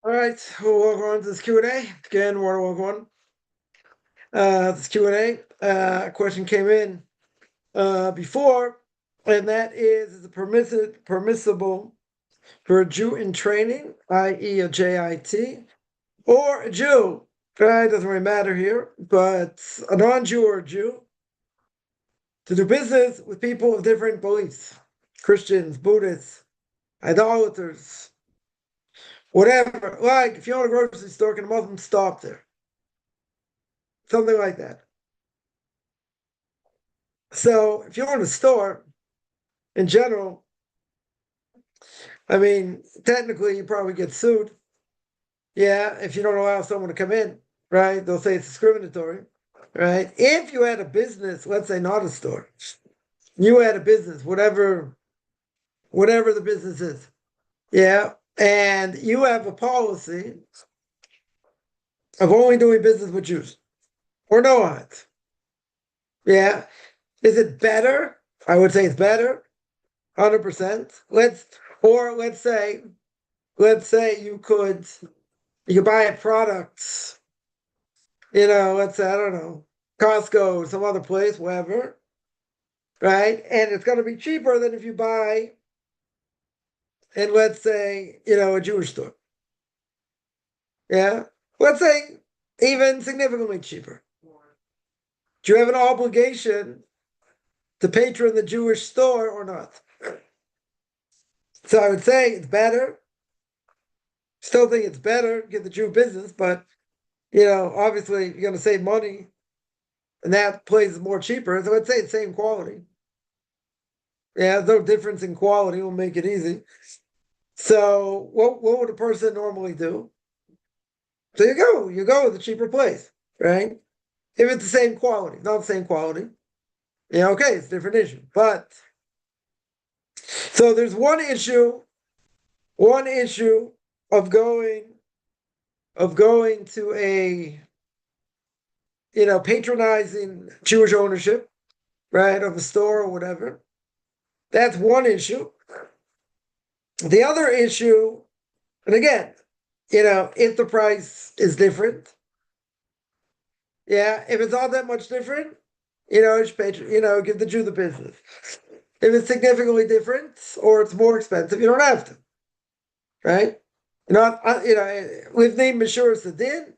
All right, we'll go on to this Q&A. Again, 101. This Q&A question came in before, and that is it permissible for a Jew in training, i.e. a JIT, or a Jew, right? Doesn't really matter here, but a non-Jew or a Jew, to do business with people of different beliefs, Christians, Buddhists, idolaters, whatever. Like, if you own a grocery store, can a Muslim stop there? Something like that. So if you own a store, in general, I mean, technically you probably get sued. Yeah, if you don't allow someone to come in, right? They'll say it's discriminatory, right? If you had a business, let's say not a store, you had a business, whatever the business is, yeah, and you have a policy of only doing business with Jews or no odds. Yeah. Is it better? I would say it's better, 100%. Let's say you could buy a product, let's say, I don't know, Costco, some other place, wherever, right? And it's going to be cheaper than if you buy in, let's say, a Jewish store. Yeah. Let's say even significantly cheaper. Do you have an obligation to patron the Jewish store or not? So I would say it's better. Still think it's better, give the Jew business, but obviously you're going to save money, and that place is more cheaper. So I'd say it's same quality. Yeah, no difference in quality will make it easy. So what would a person normally do? So you go with the cheaper place, right? If it's the same quality, not the same quality, okay, it's a different issue. But so there's one issue of going to a patronizing Jewish ownership, right, of a store or whatever. That's one issue. The other issue, and again, if the price is different, yeah, if it's not that much different, it's give the Jew the business. If it's significantly different or it's more expensive, you don't have to, right? Not, with name Mishur Sadin,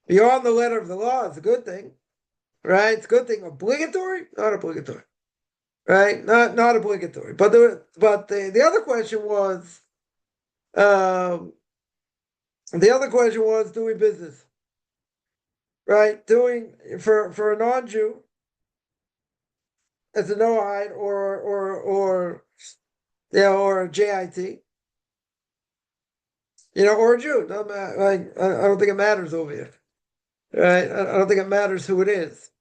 beyond the letter of the law, it's a good thing, right? It's a good thing. Obligatory? Not obligatory, right? Not obligatory. But the other question was, doing business, right? Doing for a non-Jew as a Noahide or a JIT, or a Jew. Like I don't think it matters over here, right? I don't think it matters who it is,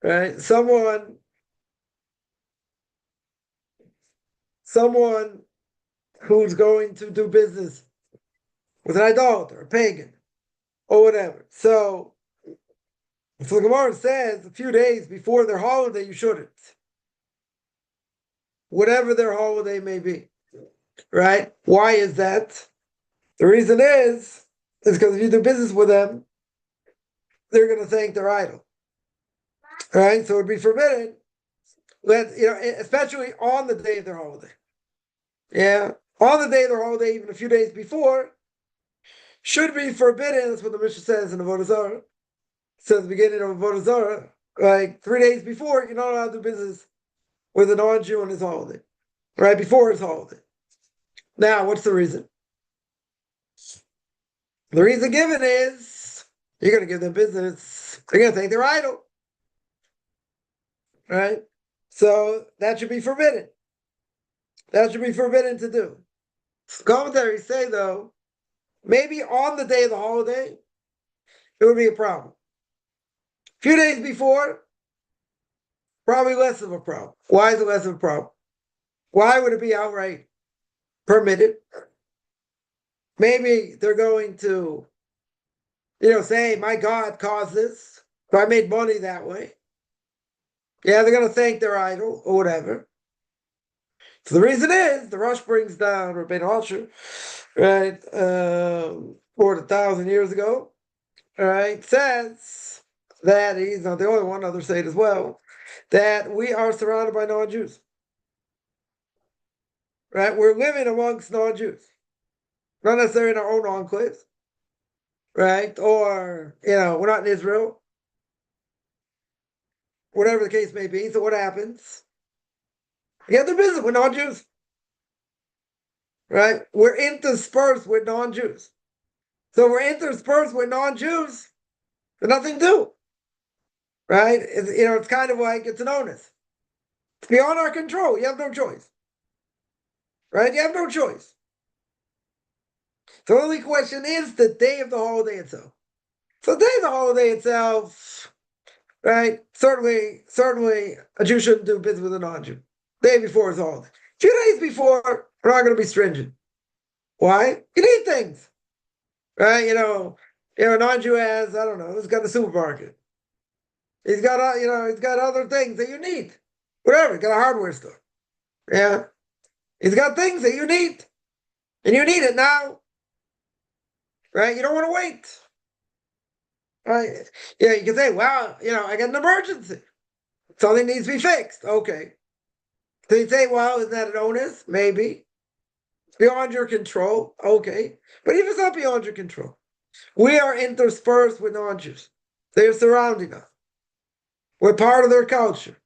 right? Someone who's going to do business with an idolater, a pagan, or whatever. So the Gemara says a few days before their holiday, you shouldn't. Whatever their holiday may be, right? Why is that? The reason is because if you do business with them, they're going to thank their idol, right? So it'd be forbidden. Especially on the day of their holiday. Yeah, on the day of their holiday, even a few days before, should be forbidden. That's what the Mishnah says in Avodah Zarah. It says at the beginning of Avodah Zarah, like 3 days before, you're not allowed to do business with a non-Jew on his holiday, right before his holiday. Now, what's the reason? The reason given is you're going to give them business. They're going to thank their idol, right? So that should be forbidden. That should be forbidden to do. Commentaries say, though, maybe on the day of the holiday, it would be a problem. A few days before, probably less of a problem. Why is it less of a problem? Why would it be outright permitted? Maybe they're going to, say, my God caused this, so I made money that way. Yeah, they're going to thank their idol or whatever. So the reason is, the Rush brings down Rabbi Asher, right? 4,000 years ago, all right, says that he's not the only one, others say it as well, that we are surrounded by non-Jews. Right? We're living amongst non-Jews. Not necessarily in our own enclaves. Right? Or, we're not in Israel. Whatever the case may be. So what happens? You have to visit with non-Jews. Right? We're interspersed with non-Jews. So we're interspersed with non-Jews. There's nothing to do. Right? It's kind of like it's an onus. It's beyond our control. You have no choice. Right? You have no choice. The only question is the day of the holiday itself. So the day of the holiday itself, right? Certainly, a Jew shouldn't do business with a non-Jew. The day before is holiday. 2 days before, we're not going to be stringent. Why? You need things, right? A non-Jew has, I don't know, he's got a supermarket. He's got, he's got other things that you need. Whatever, he's got a hardware store. Yeah. He's got things that you need. And you need it now. Right? You don't want to wait. Right? Yeah, you can say, well, I got an emergency. Something needs to be fixed. Okay. So you say, well, isn't that an onus? Maybe. It's beyond your control. Okay. But if it's not beyond your control, we are interspersed with non-Jews. They're surrounding us. We're part of their culture.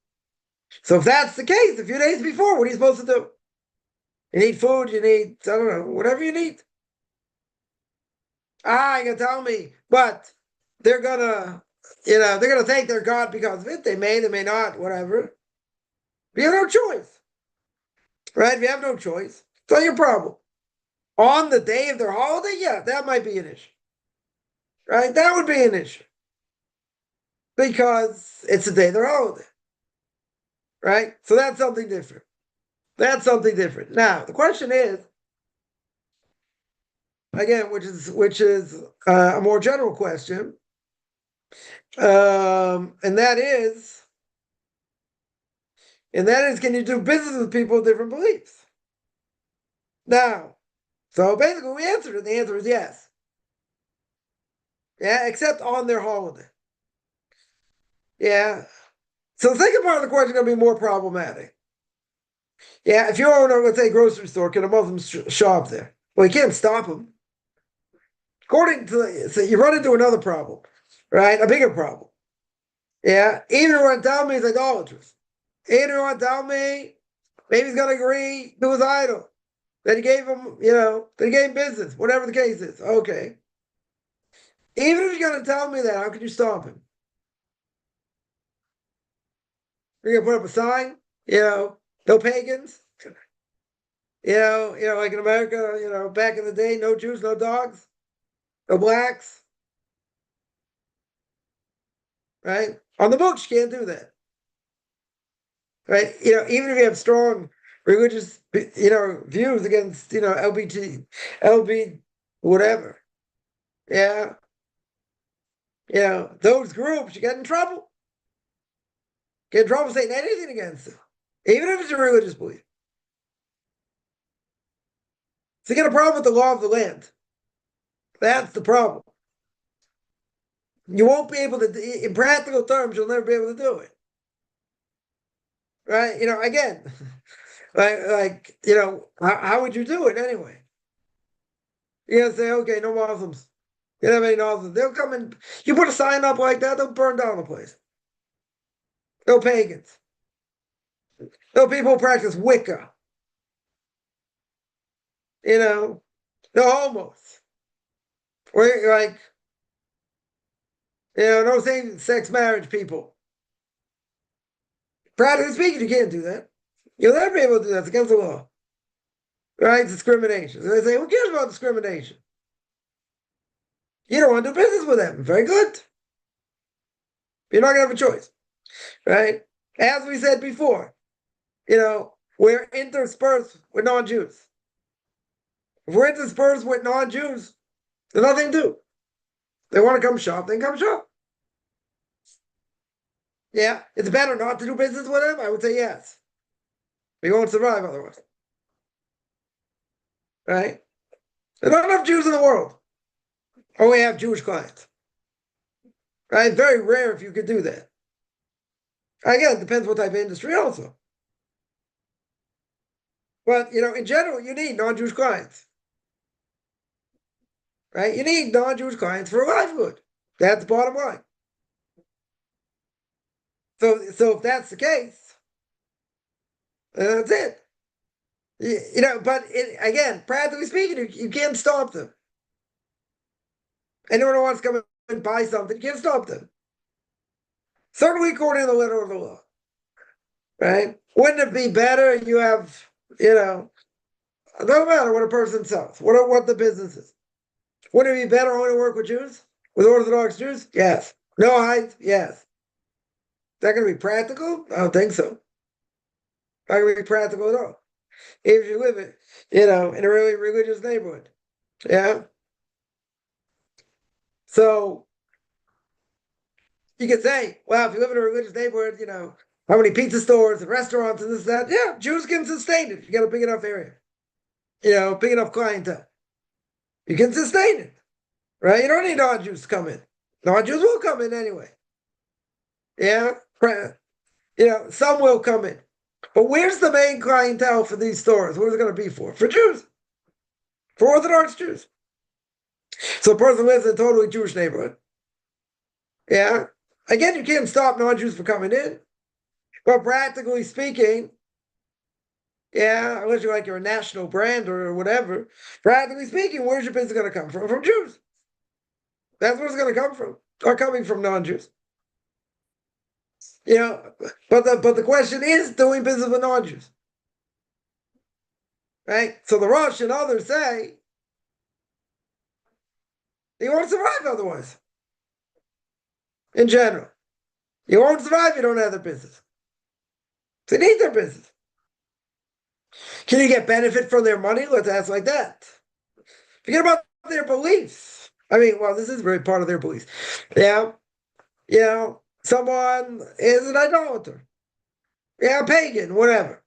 So if that's the case, a few days before, what are you supposed to do? You need food, you need, I don't know, whatever you need. You can tell me, but they're gonna thank their God because of it. They may not, whatever. But you have no choice. Right? If you have no choice, it's not your problem. On the day of their holiday, yeah, that might be an issue. Right? That would be an issue. Because it's the day of their holiday. Right? So that's something different. That's something different. Now, the question is, again, which is a more general question, and that is, can you do business with people with different beliefs? Now, so basically we answered it. The answer is yes. Yeah, except on their holiday. Yeah. So the second part of the question is going to be more problematic. Yeah, if you own let's say, grocery store, can a Muslim shop there? Well, you can't stop them. According to, so you run into another problem, right? A bigger problem. Yeah, even if you want to tell me he's idolatrous. Even if you want to tell me maybe he's going to agree to his idol. That he gave him, that he gave him business, whatever the case is. Okay. Even if you're going to tell me that, how can you stop him? You're going to put up a sign, no pagans. Like in America, back in the day, no Jews, no dogs, no blacks. Right? On the books, you can't do that. Right? Even if you have strong religious, views against, LB, whatever. Yeah. Those groups, you get in trouble. Get in trouble saying anything against them, even if it's a religious belief. So you get a problem with the law of the land. That's the problem. You won't be able to, in practical terms, you'll never be able to do it. Right? Again, how would you do it anyway? You're going to say, okay, no Muslims. You don't have any Muslims. They'll come and, you put a sign up like that, they'll burn down the place. No pagans. No people who practice Wicca. No homos. Or no same-sex marriage people. Practically speaking, you can't do that. You'll never be able to do that. It's against the law. Right? It's discrimination. So they say, who cares about discrimination? You don't want to do business with them. Very good. You're not going to have a choice. Right? As we said before, we're interspersed with non-Jews. If we're interspersed with non-Jews, there's nothing to do. They want to come shop, they can come shop. Yeah, it's better not to do business with them? I would say yes. We won't survive otherwise. Right? There's not enough Jews in the world. Only have Jewish clients. Right? Very rare if you could do that. Again, it depends what type of industry also. But, in general, you need non-Jewish clients. Right? You need non-Jewish clients for a livelihood. That's the bottom line. So if that's the case, that's it. But again, practically speaking, you can't stop them. Anyone who wants to come and buy something, you can't stop them. Certainly according to the letter of the law. Right? Wouldn't it be better you have, it doesn't matter what a person sells, what the business is. Wouldn't it be better only to work with Jews? With Orthodox Jews? Yes. No height? Yes. Is that going to be practical? I don't think so. Not going to be practical at all. If you live it, in a really religious neighborhood. Yeah. So you could say, well, if you live in a religious neighborhood, how many pizza stores and restaurants and this, that, yeah, Jews can sustain it. You got a big enough area. Big enough clientele. You can sustain it. Right? You don't need non-Jews to come in. Non-Jews will come in anyway. Yeah. Some will come in. But where's the main clientele for these stores? What is it going to be for? For Jews. For Orthodox Jews. So a person lives in a totally Jewish neighborhood. Yeah. Again, you can't stop non-Jews from coming in. But practically speaking, yeah, unless you're a national brand or whatever, practically speaking, where's your business going to come from? From Jews. That's where it's going to come from. Or coming from non-Jews. But the question is doing business with non-Jews. Right? So the Rosh and others say you won't survive otherwise. In general. You won't survive if you don't have their business. They need their business. Can you get benefit from their money? Let's ask like that. Forget about their beliefs. This is very part of their beliefs. Yeah. Someone is an idolater. Yeah, a pagan, whatever.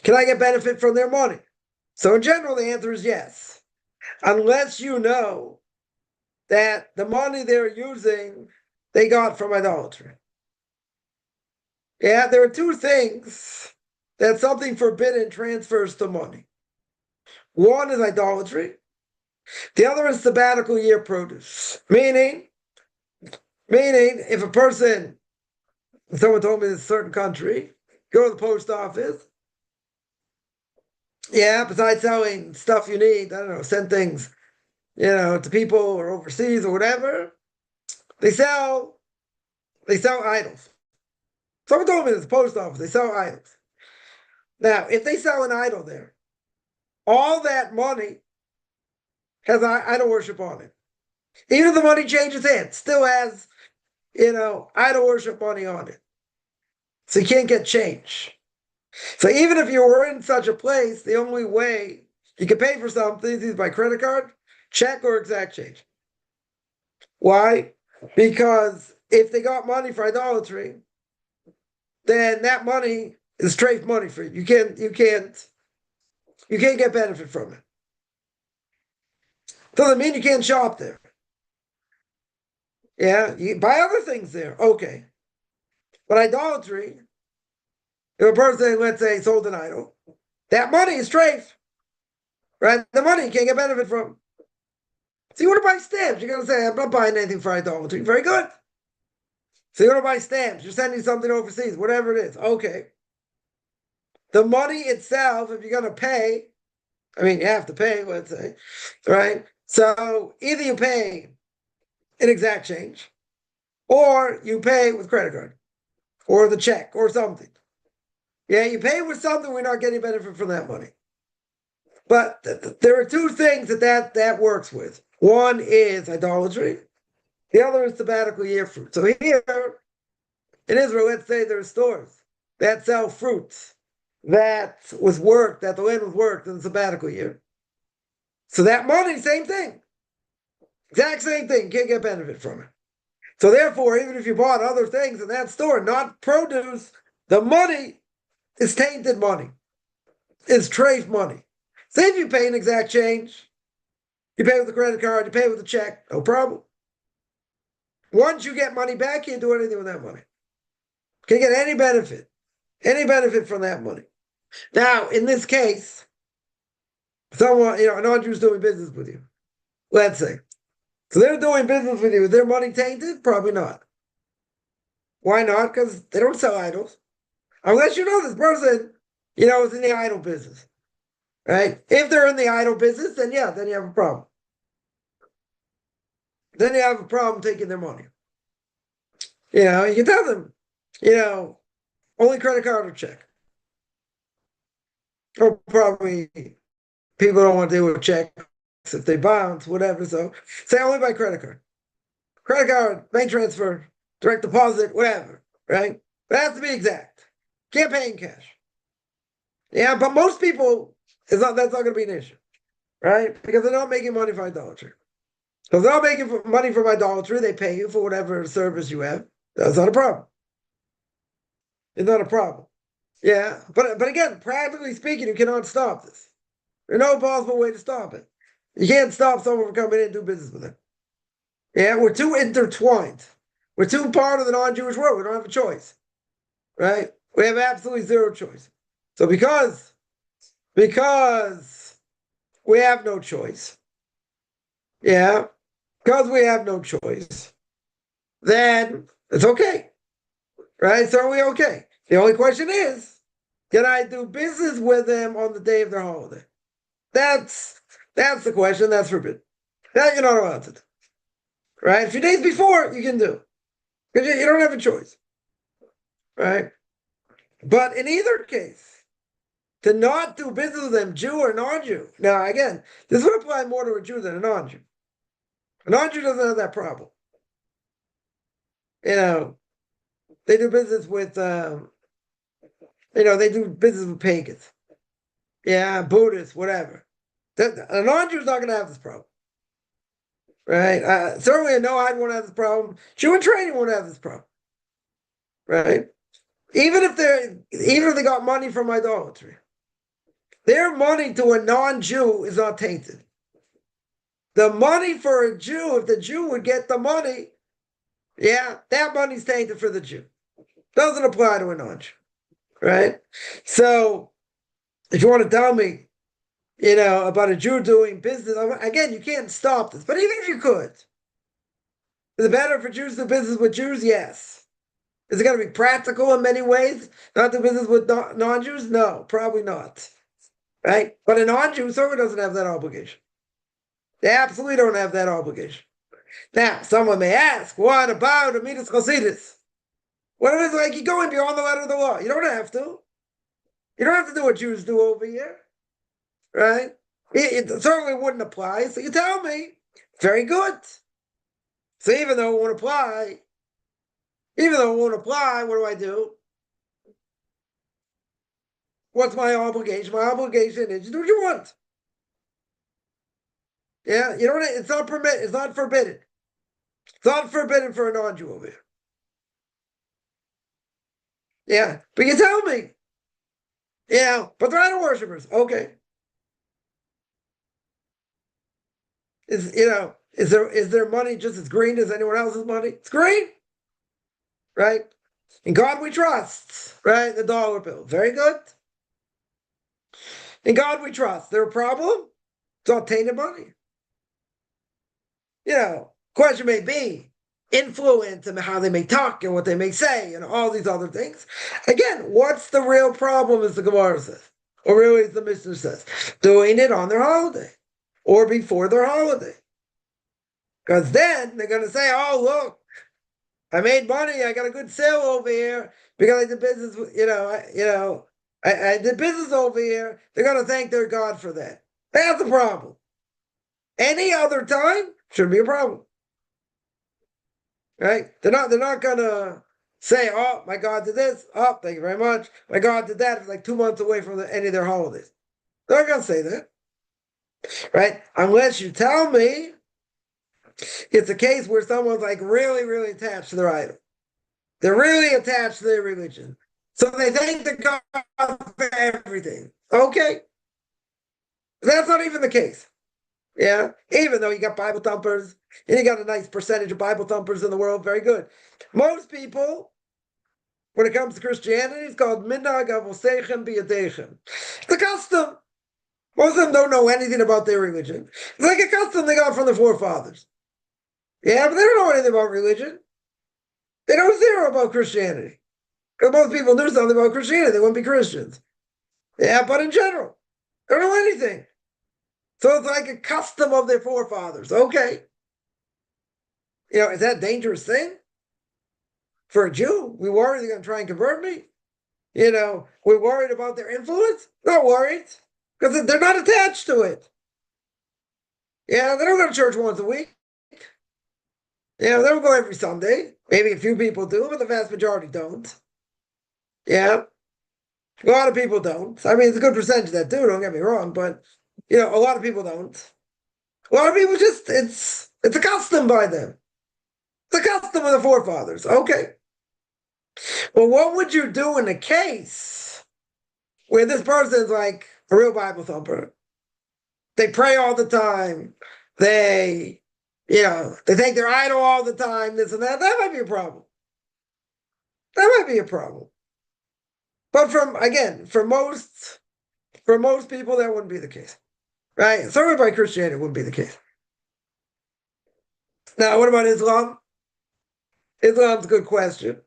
Can I get benefit from their money? So in general, the answer is yes. Unless you know that the money they're using, they got from idolatry. Yeah, there are two things that something forbidden transfers to money. One is idolatry. The other is sabbatical year produce. Meaning, if a person, someone told me in a certain country, go to the post office, yeah, besides selling stuff you need, I don't know, send things, to people or overseas or whatever, they sell idols. Someone told me at the post office, they sell idols. Now, if they sell an idol there, all that money has idol worship on it. Even if the money changes hands, still has, idol worship money on it. So you can't get change. So even if you were in such a place, the only way you can pay for something is either by credit card, check, or exact change. Why? Because if they got money for idolatry, then that money is strafe money for you. You can't get benefit from it. Doesn't mean you can't shop there. Yeah, you buy other things there. Okay. But idolatry, if a person, let's say, sold an idol, that money is strafe. Right? The money you can't get benefit from. So you want to buy stamps, you're going to say, I'm not buying anything for idolatry. Very good. So you want to buy stamps, you're sending something overseas, whatever it is. Okay. The money itself, if you're going to pay, you have to pay, let's say, right? So either you pay in exact change, or you pay with credit card, or the check, or something. Yeah, you pay with something, we're not getting benefit from that money. But there are two things that works with. One is idolatry. The other is sabbatical year fruit. So here in Israel, let's say there are stores that sell fruits that the land was worked in the sabbatical year. So that money, same thing. Exact same thing. Can't get benefit from it. So therefore, even if you bought other things in that store, not produce, the money is tainted money. It's trafe money. Say if you pay an exact change, You pay with a credit card, you pay with a check, no problem. Once you get money back, you can't do anything with that money. Can't get any benefit from that money. Now, in this case, someone, a non-Jew's doing business with you, let's say. So they're doing business with you. Is their money tainted? Probably not. Why not? Because they don't sell idols. Unless you know this person, is in the idol business, right? If they're in the idol business, then yeah, then you have a problem. Then you have a problem taking their money. You can tell them, only credit card or check. Or probably people don't want to deal with checks if they bounce, whatever. So say only by credit card. Credit card, bank transfer, direct deposit, whatever, right? But it has to be exact. Can't pay in cash. Yeah, but most people, that's not going to be an issue, right? Because they're not making money from idolatry. So if they're not making money from idolatry, they pay you for whatever service you have. That's not a problem. It's not a problem. Yeah, but again, practically speaking, you cannot stop this. There's no possible way to stop it. You can't stop someone from coming in and do business with them. Yeah, we're too intertwined. We're too part of the non-Jewish world. We don't have a choice, right? We have absolutely zero choice. So because we have no choice, yeah, because we have no choice, then it's okay, right? So are we okay? The only question is, can I do business with them on the day of their holiday? That's the question. That's forbidden. That you're not allowed to do. Right? A few days before, you can do. Because you don't have a choice. Right? But in either case, to not do business with them, Jew or non-Jew. Now, again, this would apply more to a Jew than a non-Jew. A non-Jew doesn't have that problem. They do business with, they do business with pagans. Yeah, Buddhists, whatever. A non-Jew is not going to have this problem. Right? Certainly a no-hide won't have this problem. Jew in training won't have this problem. Right? Even if they got money from idolatry, their money to a non-Jew is not tainted. The money for a Jew, if the Jew would get the money, yeah, that money's tainted for the Jew. Doesn't apply to a non-Jew. Right? So, if you want to tell me, about a Jew doing business, again, you can't stop this. But even if you could, is it better for Jews to do business with Jews? Yes. Is it going to be practical in many ways, not do business with non-Jews? No, probably not. Right? But a non-Jew certainly doesn't have that obligation. They absolutely don't have that obligation. Now, someone may ask, what about Amidas Chasidis? What if it's like you're going beyond the letter of the law? You don't have to. You don't have to do what Jews do over here. Right? It certainly wouldn't apply. So you tell me, very good. So even though it won't apply, what do? What's my obligation? My obligation is to do what you want. Yeah, it's not permitted. It's not forbidden. It's not forbidden for a non-Jew over here. Yeah, but you tell me. Yeah, but they're idol worshippers. Okay. Is their money just as green as anyone else's money? It's green, right? In God we trust, right? The dollar bill, very good. In God we trust. There a problem? It's all tainted money. Question may be influence and how they may talk and what they may say and all these other things. Again, what's the real problem, as the Gemara says, or really as the Mishnah says? Doing it on their holiday or before their holiday. Because then they're going to say, oh, look, I made money. I got a good sale over here because I did business, I did business over here. They're going to thank their God for that. That's the problem. Any other time, shouldn't be a problem. Right? They're not going to say, oh, my God did this. Oh, thank you very much. My God did that. It's like 2 months away from any of their holidays. They're not going to say that. Right? Unless you tell me it's a case where someone's like really, really attached to their idol. They're really attached to their religion. So they thank the God for everything. Okay. That's not even the case. Yeah, even though you got Bible thumpers, and you got a nice percentage of Bible thumpers in the world, very good. Most people, when it comes to Christianity, it's called minhag avosechem biyadechem. It's a custom. Most of them don't know anything about their religion. It's like a custom they got from the forefathers. Yeah, but they don't know anything about religion. They know zero about Christianity. Because most people knew something about Christianity, they wouldn't be Christians. Yeah, but in general, they don't know anything. So it's like a custom of their forefathers. Okay. Is that a dangerous thing? For a Jew, we worry they're going to try and convert me. We're worried about their influence. Not worried, because they're not attached to it. Yeah, they don't go to church once a week. Yeah, they don't go every Sunday. Maybe a few people do, but the vast majority don't. Yeah, a lot of people don't. I mean, it's a good percentage that do. Don't get me wrong, but a lot of people don't. A lot of people it's a custom by them. It's a custom of the forefathers. Okay. Well, what would you do in a case where this person's like a real Bible thumper? They pray all the time. They take their idol all the time, this and that. That might be a problem. That might be a problem. But for most people, that wouldn't be the case. Right? Certainly by Christianity, it wouldn't be the case. Now, what about Islam? Islam's a good question.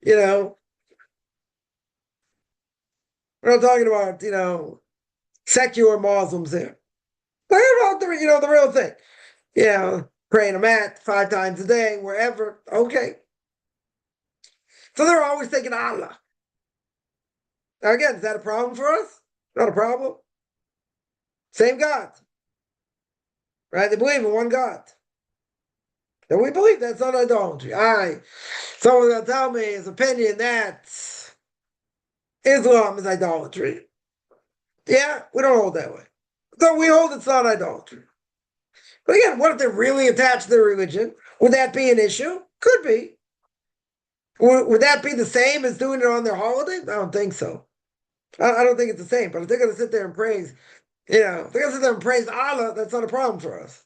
We're not talking about, secular Muslims here. Talking about the real thing. Praying a mat 5 times a day, wherever. Okay. So they're always thinking Allah. Now again, is that a problem for us? Not a problem. Same God. Right? They believe in one God. And we believe that's not idolatry. Someone's going to tell me his opinion that Islam is idolatry. Yeah, we don't hold that way. So we hold it's not idolatry. But again, what if they're really attached to their religion? Would that be an issue? Could be. Would that be the same as doing it on their holiday? I don't think so. I don't think it's the same. But if they're going to sit there and praise, if they're going to sit there and praise Allah, that's not a problem for us.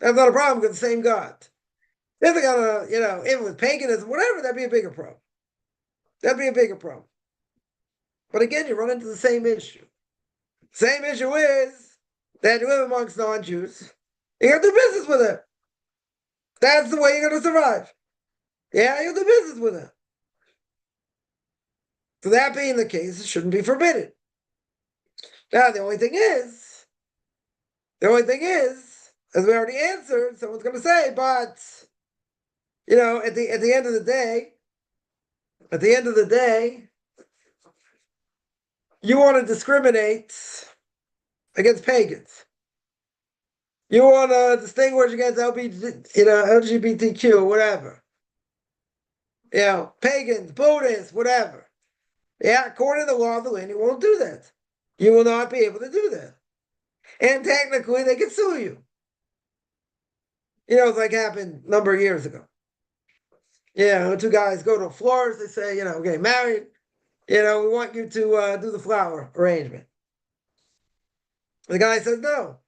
That's not a problem because the same God. If they're going to, even with paganism, whatever, that'd be a bigger problem. That'd be a bigger problem. But again, you run into the same issue. Same issue is that you live amongst non-Jews. You got to do business with them. That's the way you're going to survive. Yeah, you do business with them. So that being the case, it shouldn't be forbidden. Now, the only thing is, as we already answered, someone's going to say, but, at the end of the day, you want to discriminate against pagans. You want to distinguish against LGBTQ, whatever. Pagans, Buddhists, whatever. Yeah, according to the law of the land, you won't do that. You will not be able to do that. And technically, they can sue you. It's like happened a number of years ago. 2 guys go to a florist, they say, we're getting married. We want you to do the flower arrangement. The guy says, no,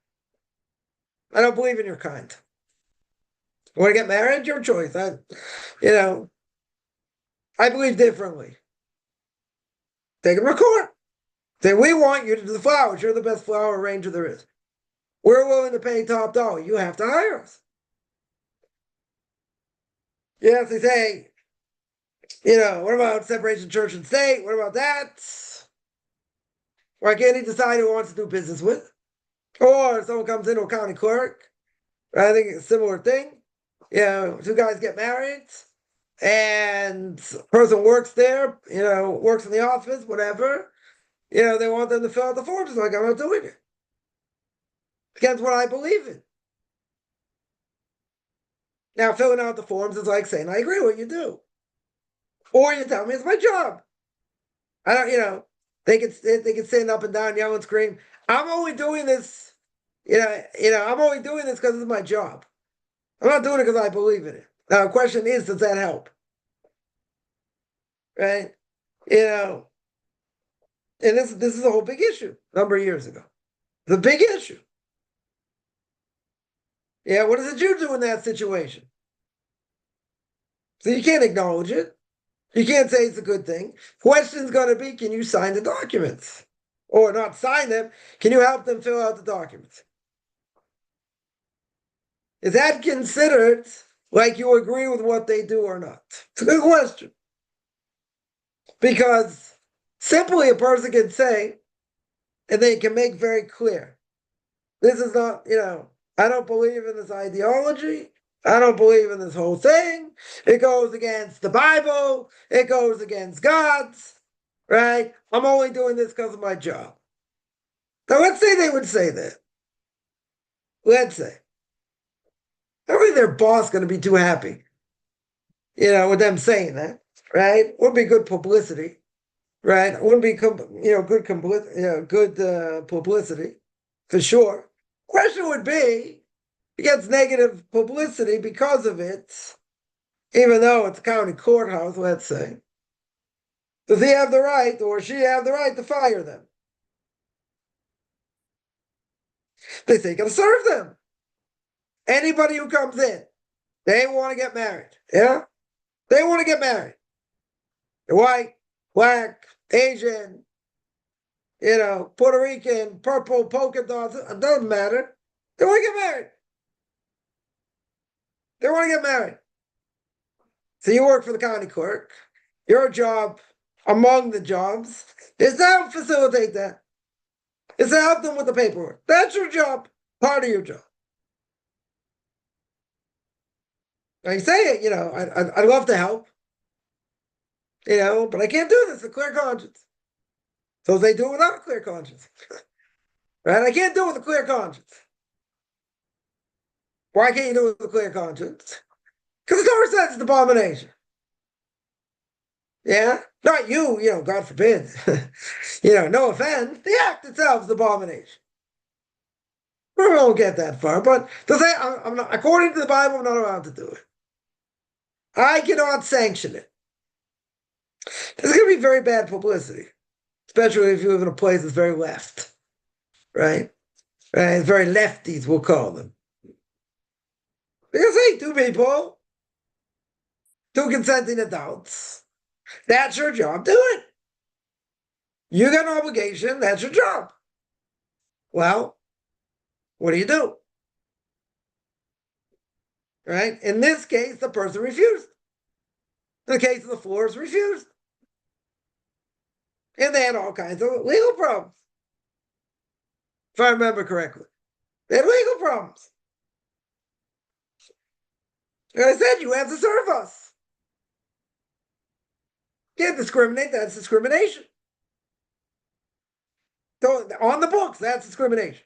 I don't believe in your kind. You want to get married? Your choice. I believe differently. Take him to court. Say, we want you to do the flowers. You're the best flower arranger there is. We're willing to pay top dollar. You have to hire us. Yes, they say, what about separation of church and state? What about that? Why can't he decide who he wants to do business with? Or someone comes into a county clerk. I think it's a similar thing. 2 guys get married, and the person works there, works in the office, whatever. They want them to fill out the forms. It's like, I'm not doing it. Against what I believe in. Now, filling out the forms is like saying, I agree with what you do. Or you tell me it's my job. I don't, they can stand up and down, yell and scream. I'm only doing this, I'm only doing this because it's my job. I'm not doing it because I believe in it. Now, the question is, does that help? Right? And this is a whole big issue a number of years ago. The big issue. Yeah, what does a Jew do in that situation? So you can't acknowledge it. You can't say it's a good thing. Question's going to be, can you sign the documents? Or not sign them, can you help them fill out the documents? Is that considered like you agree with what they do or not? It's a good question. Because simply a person can say, and they can make very clear, this is not, I don't believe in this ideology. I don't believe in this whole thing. It goes against the Bible. It goes against God's, right? I'm only doing this because of my job. Now, let's say they would say that. Let's say. I don't think their boss going to be too happy, with them saying that, right? Wouldn't be good publicity, right? Wouldn't be, good publicity, for sure. Question would be, he gets negative publicity because of it, even though it's a county courthouse, let's say. Does he have the right, or she have the right to fire them? They say you got to serve them. Anybody who comes in, they want to get married. Yeah? They want to get married. They're white, black, Asian, Puerto Rican, purple, polka dots. It doesn't matter. They want to get married. They want to get married. So you work for the county clerk. Your job, among the jobs, is to help facilitate that. Is to help them with the paperwork. That's your job. Part of your job. I say it, I'd love to help, but I can't do this with a clear conscience. So they do it without a clear conscience. Right? I can't do it with a clear conscience. Why can't you do it with a clear conscience? Because the Torah says it's an abomination. Yeah? Not you, God forbid. No offense. The act itself is an abomination. We won't get that far, but to say I'm not, according to the Bible, I'm not allowed to do it. I cannot sanction it. There's going to be very bad publicity, especially if you live in a place that's very left, right? Right? Very lefties, we'll call them. Because, hey, two people, two consenting adults, that's your job, do it. You got an obligation, that's your job. Well, what do you do? Right? In this case, the person refused. In the case of the Floors, refused. And they had all kinds of legal problems. If I remember correctly. They had legal problems. And I said, you have to serve us. You can't discriminate, that's discrimination. So on the books, that's discrimination.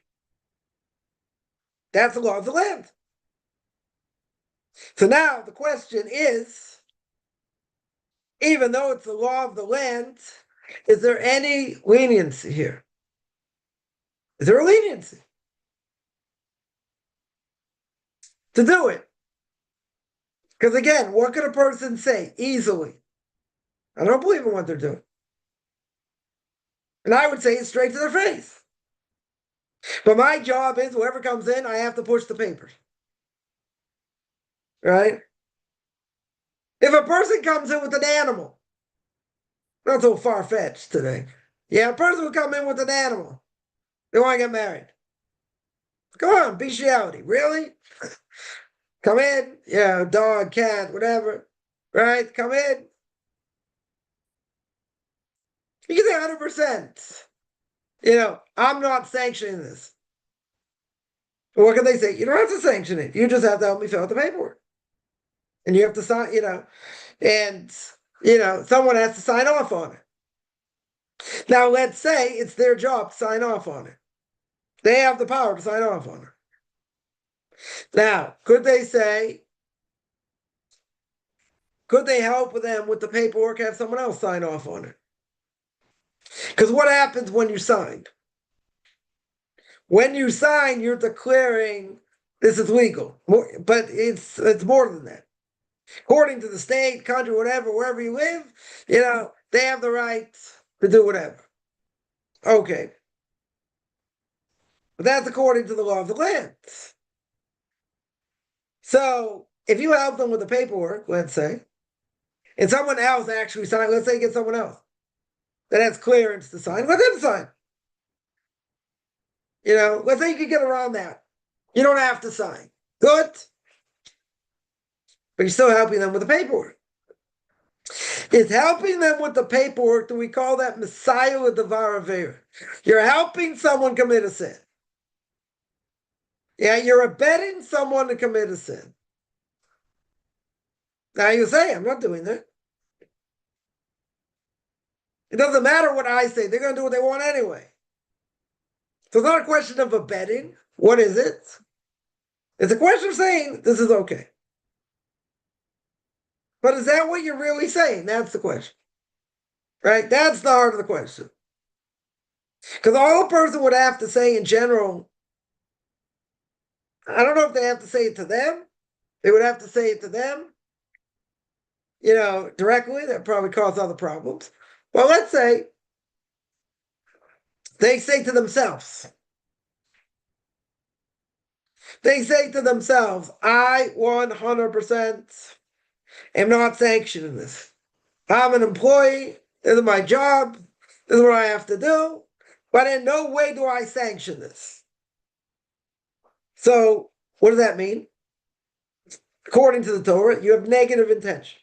That's the law of the land. So now the question is, even though it's the law of the land, is there any leniency here? Is there a leniency to do it? Because again, what could a person say easily? I don't believe in what they're doing. And I would say it straight to their face. But my job is, whoever comes in, I have to push the papers. Right? If a person comes in with an animal, not so far-fetched today. Yeah, a person will come in with an animal. They want to get married. Come on, bestiality. Really? Come in, dog, cat, whatever. Right? Come in. You can say 100%. I'm not sanctioning this. But what can they say? You don't have to sanction it. You just have to help me fill out the paperwork. And you have to sign, and, someone has to sign off on it. Now, let's say it's their job to sign off on it. They have the power to sign off on it. Now, could they help them with the paperwork, have someone else sign off on it? Because what happens when you sign? When you sign, you're declaring this is legal. But it's more than that. According to the state, country, whatever, wherever you live, they have the right to do whatever. Okay. But that's according to the law of the land. So if you help them with the paperwork, let's say, and someone else actually signs, let's say you get someone else that has clearance to sign, let them sign. Let's say you could get around that. You don't have to sign. Good. But you're still helping them with the paperwork. It's helping them with the paperwork that we call that Messiah with the Varaver. You're helping someone commit a sin. Yeah, you're abetting someone to commit a sin. Now you say, I'm not doing that. It doesn't matter what I say. They're going to do what they want anyway. So it's not a question of abetting. What is it? It's a question of saying, this is okay. But is that what you're really saying? That's the question. Right? That's the heart of the question. Because all a person would have to say in general, I don't know if they have to say it to them. They would have to say it to them, directly. That probably cause other problems. Well, let's say they say to themselves, I 100% am not sanctioning this. I'm an employee. This is my job. This is what I have to do. But in no way do I sanction this. So what does that mean? According to the Torah, you have negative intention.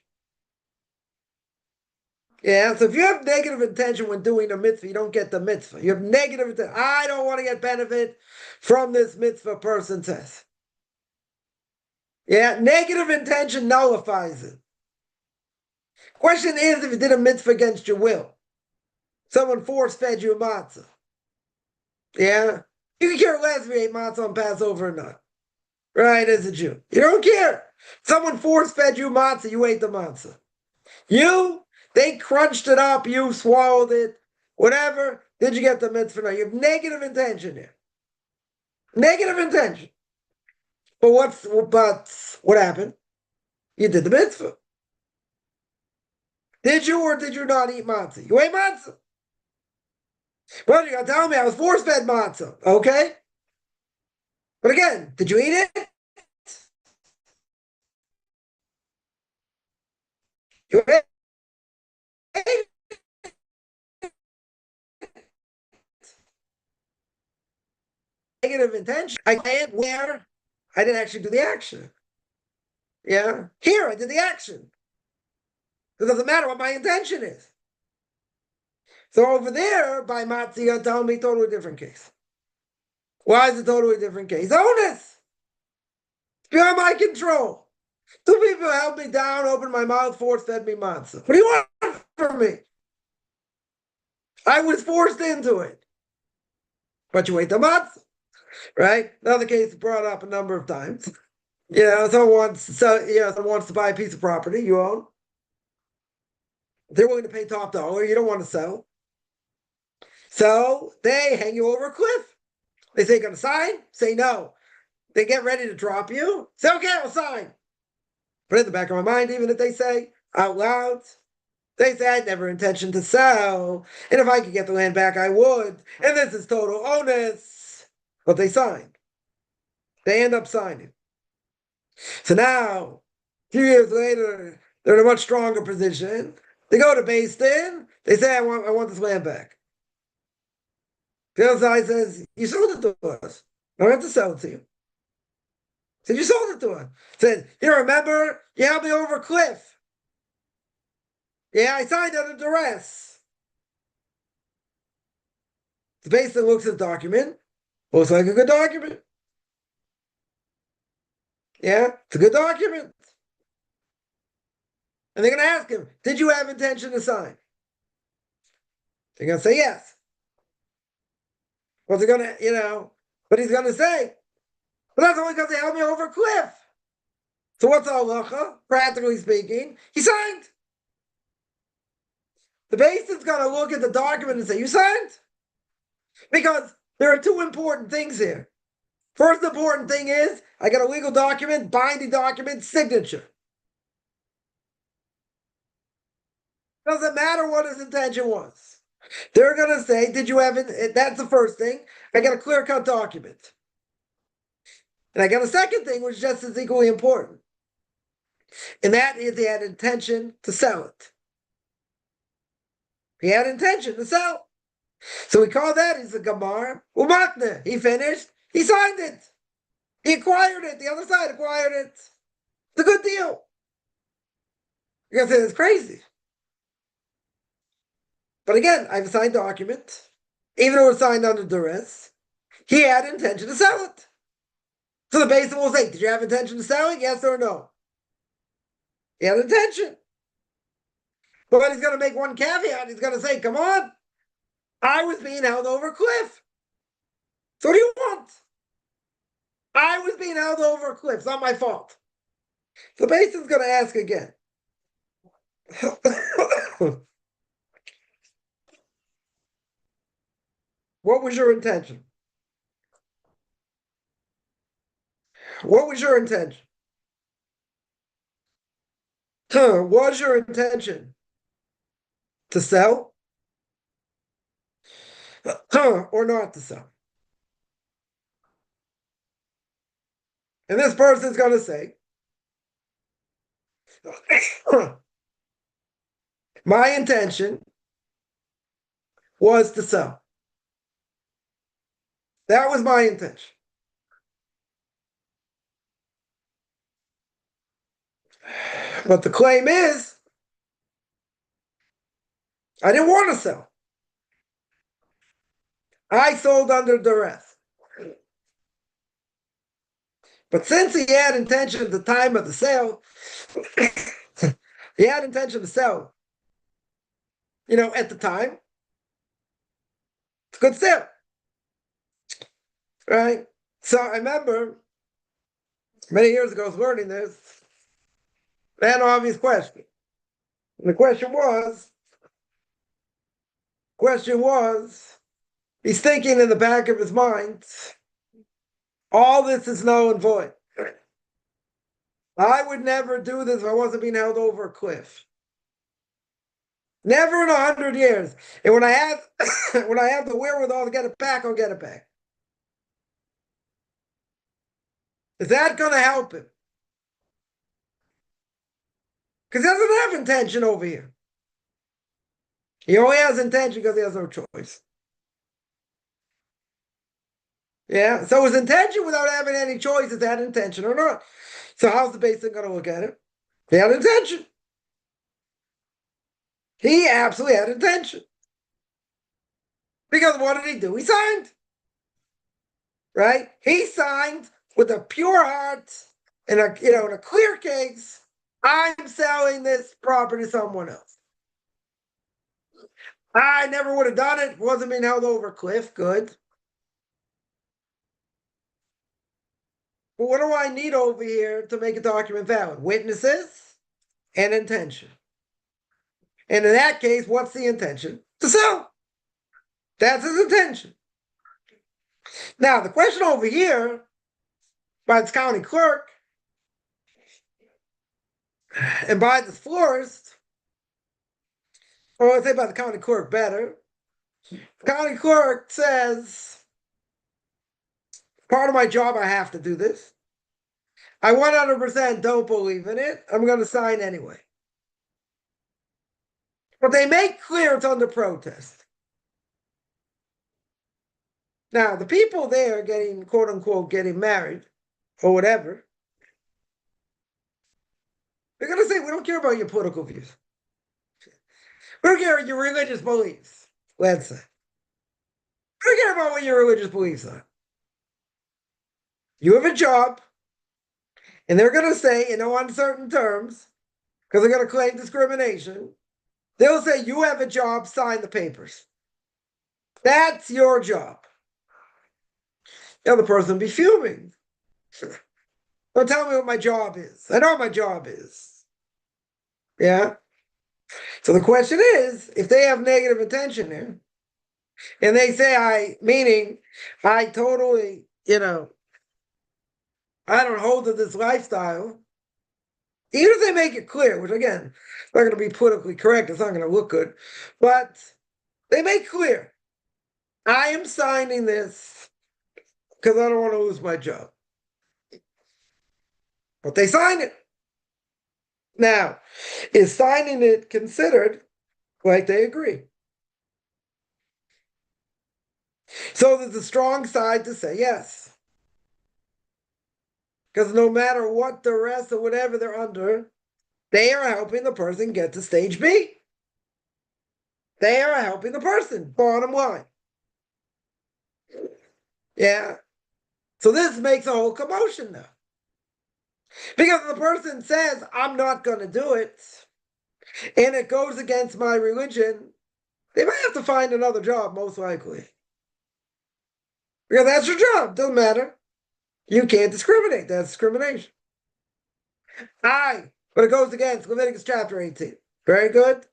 Yeah, so if you have negative intention when doing a mitzvah, you don't get the mitzvah. You have negative intention. I don't want to get benefit from this mitzvah, person says. Yeah, negative intention nullifies it. Question is if you did a mitzvah against your will. Someone force-fed you a matzah. Yeah? You can care less if you ate matzah on Passover or not. Right, as a Jew. You don't care. Someone force-fed you matzah, you ate the matzah. They crunched it up, you swallowed it, whatever. Did you get the mitzvah? No, you have negative intention here. Negative intention. But what happened? You did the mitzvah. Did you or did you not eat matzah? You ate matzah. Well, you're going to tell me I was force-fed matzah. Okay? But again, did you eat it? You ate it? Negative intention. I can't where I didn't actually do the action. Yeah? Here, I did the action. It doesn't matter what my intention is. So over there, by matzah, you're telling me totally different case. Why is it totally different case? Onus! It's beyond my control. Two people held me down, opened my mouth, force-fed me matzah. What do you want from me? I was forced into it. But you ate the matzah, right? Another case brought up a number of times. Someone wants to buy a piece of property you own. They're willing to pay top dollar. You don't want to sell. So they hang you over a cliff. They say, going to sign? Say no. They get ready to drop you. Say, okay, I'll sign. But in the back of my mind, even if they say out loud, they say, I had never intention to sell. And if I could get the land back, I would. And this is total onus. But they signed. They end up signing. So now, a few years later, they're in a much stronger position. They go to Beis Din. They say, I want this land back. The other side says, you sold it to us. I don't have to sell it to you. Said, you sold it to us. Said, remember, you held me over a cliff. Yeah, I signed under duress. The Beis Din looks at the document. Looks like a good document. Yeah, it's a good document. And they're going to ask him, did you have intention to sign? They're going to say yes. What's he going to, but he's going to say, but that's only because they held me over a cliff. So what's the halacha? Practically speaking, he signed. The Beis Din's going to look at the document and say, you signed? Because there are two important things here. First important thing is, I got a legal document, binding document, signature. Doesn't matter what his intention was. They're going to say, did you have it? That's the first thing. I got a clear-cut document. And I got a second thing, which is just as equally important. And that is he had intention to sell it. He had intention to sell. So we call that is a Gamar Umatne. He finished. He signed it. He acquired it. The other side acquired it. It's a good deal. You're going to say it's crazy. But again, I have a signed document. Even though it's signed under duress, he had intention to sell it. So the basis will say, did you have intention to sell it? Yes or no? He had intention. But he's going to make one caveat. He's going to say, come on, I was being held over a cliff. So what do you want? I was being held over a cliff. It's not my fault. The basis is going to ask again. What was your intention? What was your intention? Was your intention to sell? Or not to sell? And this person's going to say, my intention was to sell. That was my intention. But the claim is, I didn't want to sell. I sold under duress. But since he had intention at the time of the sale, he had intention to sell, at the time, it's a good sale. Right? So I remember many years ago I was learning this. I had an obvious question. And the question was, he's thinking in the back of his mind, all this is null and void. I would never do this if I wasn't being held over a cliff. Never in 100 years. And when I have the wherewithal to get it back, I'll get it back. Is that going to help him? Because he doesn't have intention over here. He only has intention because he has no choice. Yeah, so his intention without having any choice is that intention or not. So how's the basis going to look at it? He had intention. He absolutely had intention. Because what did he do? He signed. Right? He signed with a pure heart and a clear case. I'm selling this property to someone else. I never would have done it. Wasn't being held over a cliff. Good. But what do I need over here to make a document valid? Witnesses and intention. And in that case, what's the intention? To sell. That's his intention. Now, the question over here by this county clerk and by this florist, or I'd say by the county clerk better, the county clerk says, part of my job, I have to do this. I 100% don't believe in it. I'm going to sign anyway. But they make clear it's under protest. Now, the people there getting, quote unquote, getting married or whatever, they're going to say, we don't care about your political views. We don't care about your religious beliefs, let's say. We don't care about what your religious beliefs are. You have a job, and they're going to say, in no uncertain terms, because they're going to claim discrimination, they'll say, you have a job, sign the papers. That's your job. The other person will be fuming. Don't tell me what my job is. I know what my job is. Yeah? So the question is, if they have negative intention there, and they say meaning I totally, I don't hold to this lifestyle, even if they make it clear, which again, it's not going to be politically correct, it's not going to look good, but They make clear, I am signing this because I don't want to lose my job. But they sign it. Now, is signing it considered like they agree? So there's a strong side to say yes. Because no matter what duress or whatever they're under, they are helping the person get to stage B. They are helping the person, bottom line. Yeah. So this makes a whole commotion now. Because the person says, I'm not going to do it, and it goes against my religion, they might have to find another job, most likely. Because that's your job. Doesn't matter. You can't discriminate. That's discrimination. But it goes against Leviticus chapter 18. Very good.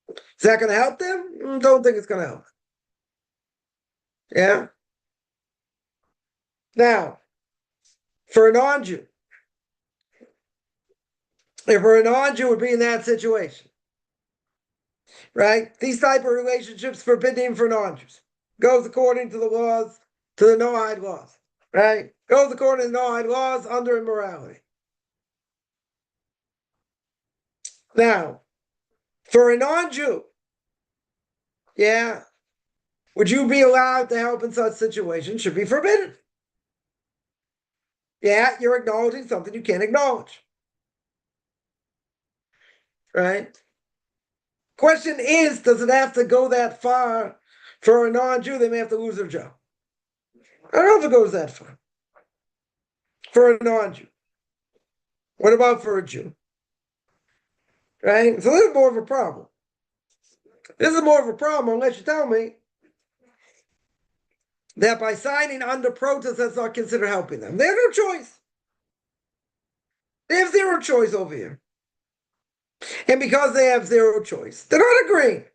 Is that going to help them? Don't think it's going to help. Yeah. Now, for a non-Jew, if a non-Jew would be in that situation, right? These type of relationships forbidden for non-Jews. Goes according to the laws, to the Noahide laws, right? Goes according to the Noahide laws under immorality. Now, for a non-Jew, yeah, would you be allowed to help in such situations? Should be forbidden. Yeah, you're acknowledging something you can't acknowledge. Right? Question is, does it have to go that far for a non-Jew? They may have to lose their job. I don't know if it goes that far. For a non-Jew. What about for a Jew? Right? So this is more of a problem. This is more of a problem unless you tell me that by signing under protest, that's not considered helping them. They have no choice. They have zero choice over here. And because they have zero choice, they're not agreeing.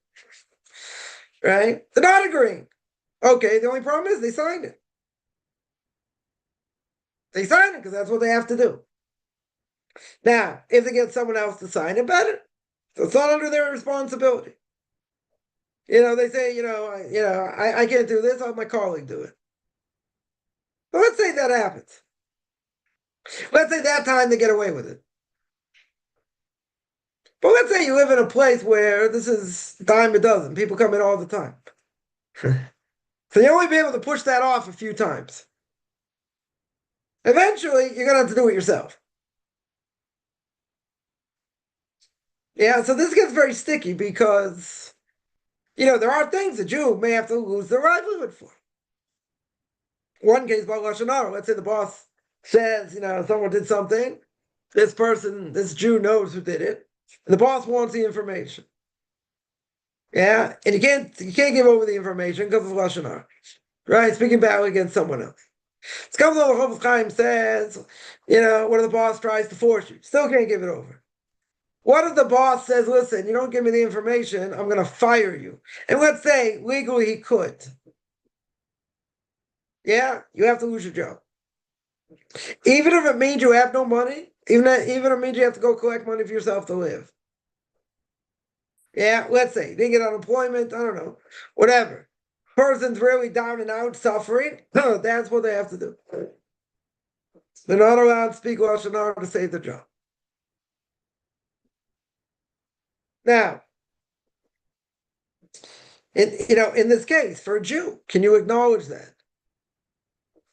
Right? They're not agreeing. Okay, the only problem is they signed it. They signed it because that's what they have to do. Now, if they get someone else to sign it, better. So it's not under their responsibility. They say, I can't do this, I'll have my colleague do it. But let's say that happens. Let's say that time they get away with it. But let's say you live in a place where this is dime a dozen. People come in all the time. So you'll only be able to push that off a few times. Eventually, you're going to have to do it yourself. Yeah, so this gets very sticky because, there are things a Jew may have to lose their livelihood for. One case about Lashon Hara, let's say the boss says, someone did something, this Jew knows who did it, and the boss wants the information. Yeah, and you can't give over the information because of Lashon Hara, right? Speaking badly against someone else. It's comes on the Chofetz Chaim says, when the boss tries to force you, still can't give it over. What if the boss says, listen, you don't give me the information, I'm going to fire you? And let's say legally he could. Yeah, you have to lose your job. Even if it means you have no money, even if it means you have to go collect money for yourself to live. Yeah, let's say you didn't get unemployment, I don't know, whatever. Person's really down and out, suffering. That's what they have to do. They're not allowed to speak Lashon Hara to save their job. Now, in this case, for a Jew, can you acknowledge that?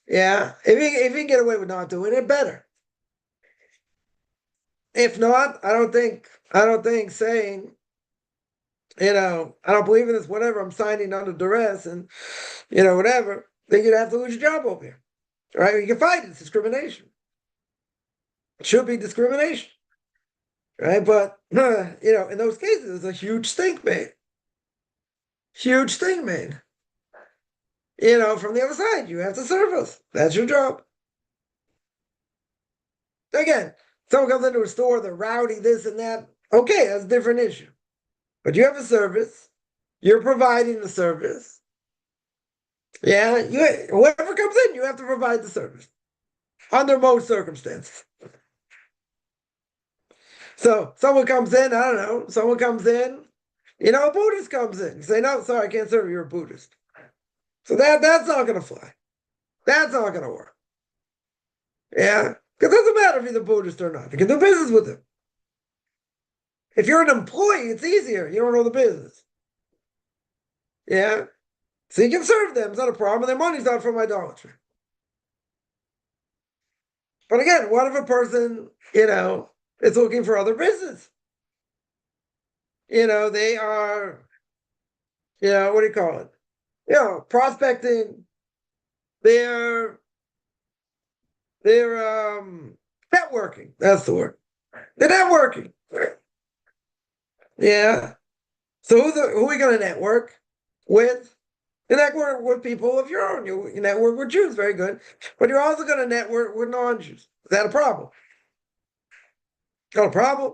Yeah, if you can get away with not doing it, better. If not, I don't think saying, I don't believe in this, whatever, I'm signing under duress and, whatever, then you'd have to lose your job over here. Right? You can fight it. It's discrimination. It should be discrimination. Right? But, in those cases, there's a huge stink made. Huge stink made. From the other side, you have to serve us. That's your job. Again, someone comes into a store, they're rowdy, this and that. Okay, that's a different issue. But you have a service. You're providing the service. Yeah, whoever comes in, you have to provide the service. Under most circumstances. So someone comes in, I don't know, A Buddhist comes in. You say, no, sorry, I can't serve you. You're a Buddhist. So that's not going to fly. That's not going to work. Yeah. Because it doesn't matter if he's a Buddhist or not. You can do business with him. If you're an employee, it's easier. You don't know the business. Yeah. So you can serve them. It's not a problem. And their money's not from idolatry. But again, what if a person, is looking for other business? They are, what do you call it? Prospecting. They're networking. That's the word. They're networking. Yeah. So who are we going to network with? You network with people of your own. You network with Jews, very good. But you're also going to network with non-Jews. Is that a problem? Not a problem.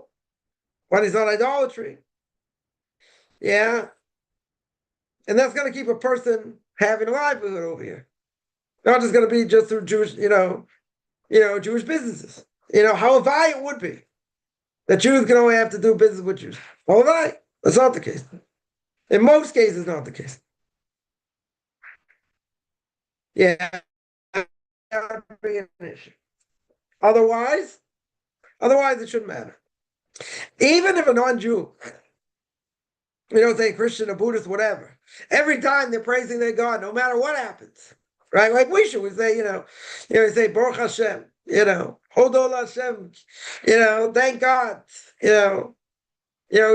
When it's not idolatry. Yeah. And that's going to keep a person having a livelihood over here. Not just going to be just through Jewish, Jewish businesses. How it would be that Jews can only have to do business with Jews. How That's not the case. In most cases, not the case. Yeah. Be an issue. Otherwise, it shouldn't matter. Even if a non-Jew, say Christian or Buddhist, whatever, every time they're praising their God, no matter what happens, right? Like we say, we say Baruch Hashem, Hodol Hashem, thank God, we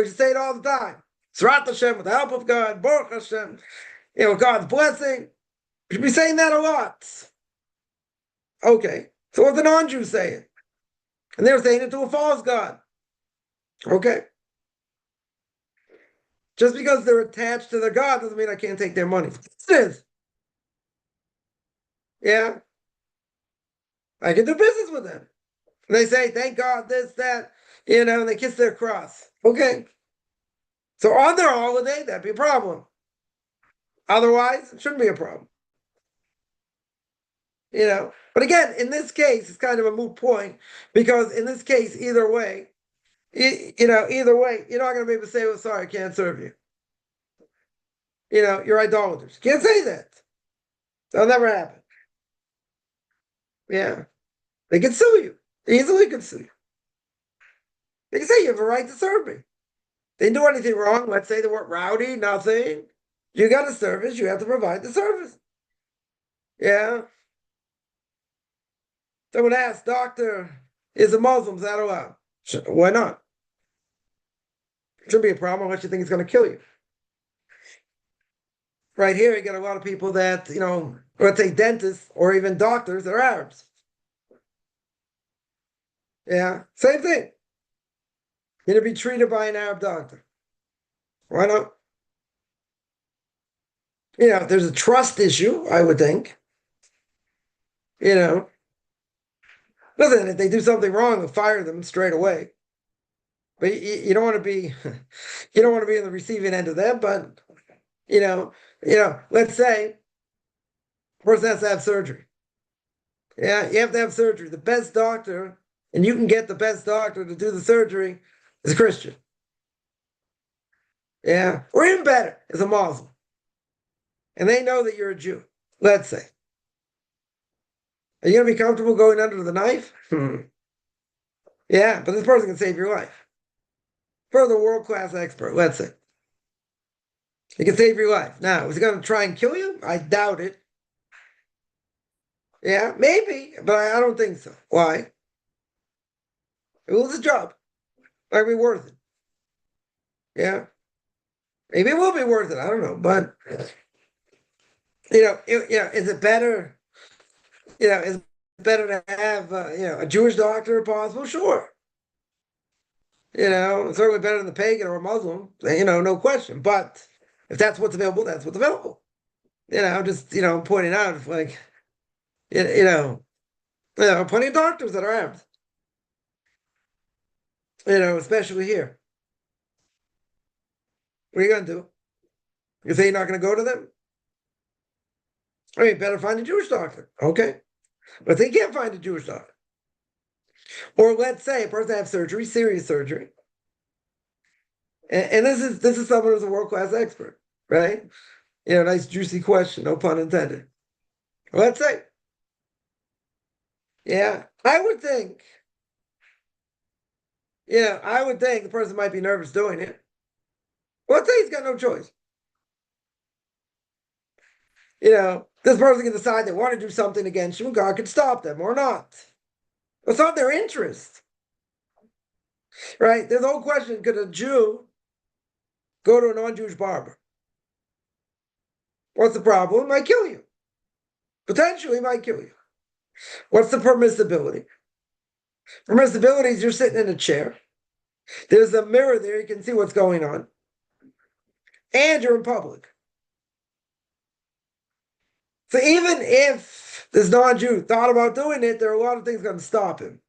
should say it all the time. Tzrat Hashem, with the help of God, Baruch Hashem, God's blessing. We should be saying that a lot. Okay, so what the non-Jews saying? And they're saying it to a false God. Okay. Just because they're attached to their God doesn't mean I can't take their money. It is. Yeah. I can do business with them. And they say, thank God, this, that, and they kiss their cross. Okay. So on their holiday, that'd be a problem. Otherwise, it shouldn't be a problem. But again, in this case, it's kind of a moot point because in this case, either way, you're not going to be able to say, well, sorry, I can't serve you. You're idolaters. Can't say that. That'll never happen. Yeah. They can sue you. They easily can sue you. They can say you have a right to serve me. They didn't do anything wrong. Let's say they weren't rowdy, nothing. You got a service, you have to provide the service. Yeah. Someone asked, doctor, is a Muslim, is that allowed? Why not? Shouldn't be a problem unless you think it's going to kill you. Right here, you get a lot of people that, let's say dentists or even doctors that are Arabs. Yeah, same thing. You're to be treated by an Arab doctor. Why not? If there's a trust issue, I would think. Listen, if they do something wrong, they'll fire them straight away. But you don't want to be, you don't want to be on the receiving end of that. But let's say a person has to have surgery. Yeah, you have to have surgery. The best doctor, and you can get the best doctor to do the surgery, is a Christian. Yeah, or even better, is a Muslim. And they know that you're a Jew, let's say. Are you going to be comfortable going under the knife? Yeah, but this person can save your life. Further, world-class expert, let's say. He can save your life. Now, is he going to try and kill you? I doubt it. Yeah, maybe, but I don't think so. Why? It will lose his job. Might be worth it. Yeah. Maybe it will be worth it. I don't know. But, is it better? Is it better to have, a Jewish doctor if possible? Sure. Certainly better than the pagan or a Muslim, no question. But if that's what's available, that's what's available. Just, pointing out, like, plenty of doctors that are Arabs. Especially here. What are you going to do? You say you're not going to go to them? I mean, better find a Jewish doctor. Okay. But they can't find a Jewish doctor. Or let's say a person has surgery, serious surgery. And this is someone who's a world-class expert, right? Nice juicy question, no pun intended. Let's say, yeah, I would think the person might be nervous doing it. Let's say he's got no choice. This person can decide they want to do something against you, and God could stop them or not. It's not their interest, right? There's the whole question: could a Jew go to a non-Jewish barber? What's the problem? He might kill you. Potentially, he might kill you. What's the permissibility? Permissibility is you're sitting in a chair. There's a mirror there. You can see what's going on. And you're in public. So even if this non-Jew thought about doing it, there are a lot of things going to stop him.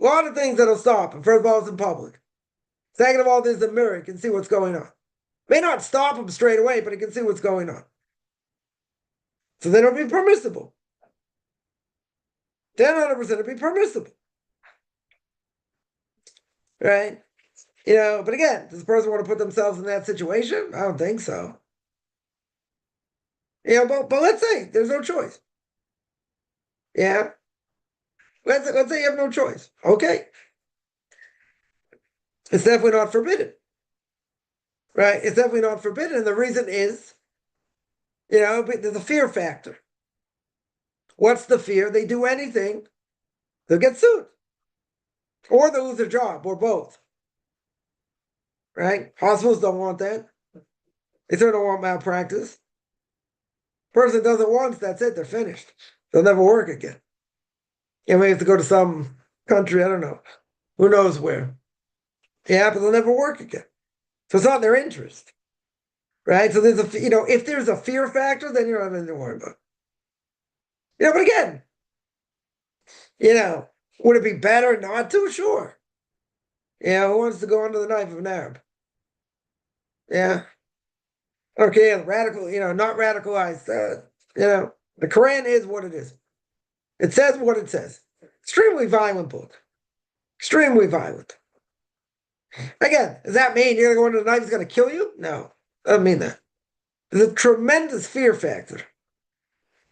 A lot of things that'll stop him. First of all, it's in public. Second of all, there's a mirror. You can see what's going on. May not stop him straight away, but he can see what's going on. So then it'll be permissible. Then 100% it'll be permissible. Right? But again, does the person want to put themselves in that situation? I don't think so. But let's say there's no choice. Yeah. Let's say you have no choice. Okay. It's definitely not forbidden. Right? It's definitely not forbidden. And the reason is, there's a fear factor. What's the fear? They do anything, they'll get sued. Or they'll lose their job, or both. Right? Hospitals don't want that. They certainly don't want malpractice. Person does it once, that's it, they're finished. They'll never work again. You may have to go to some country, I don't know. Who knows where. Yeah, but they'll never work again. So it's not in their interest. Right? So there's if there's a fear factor, then you don't have anything to worry about. But again, would it be better not to? Sure. Who wants to go under the knife of an Arab? Yeah. Okay, radical, not radicalized. The Quran is what it is. It says what it says. Extremely violent book. Extremely violent. Again, does that mean you're going to go under the knife, he's going to kill you? No, doesn't mean that. There's a tremendous fear factor.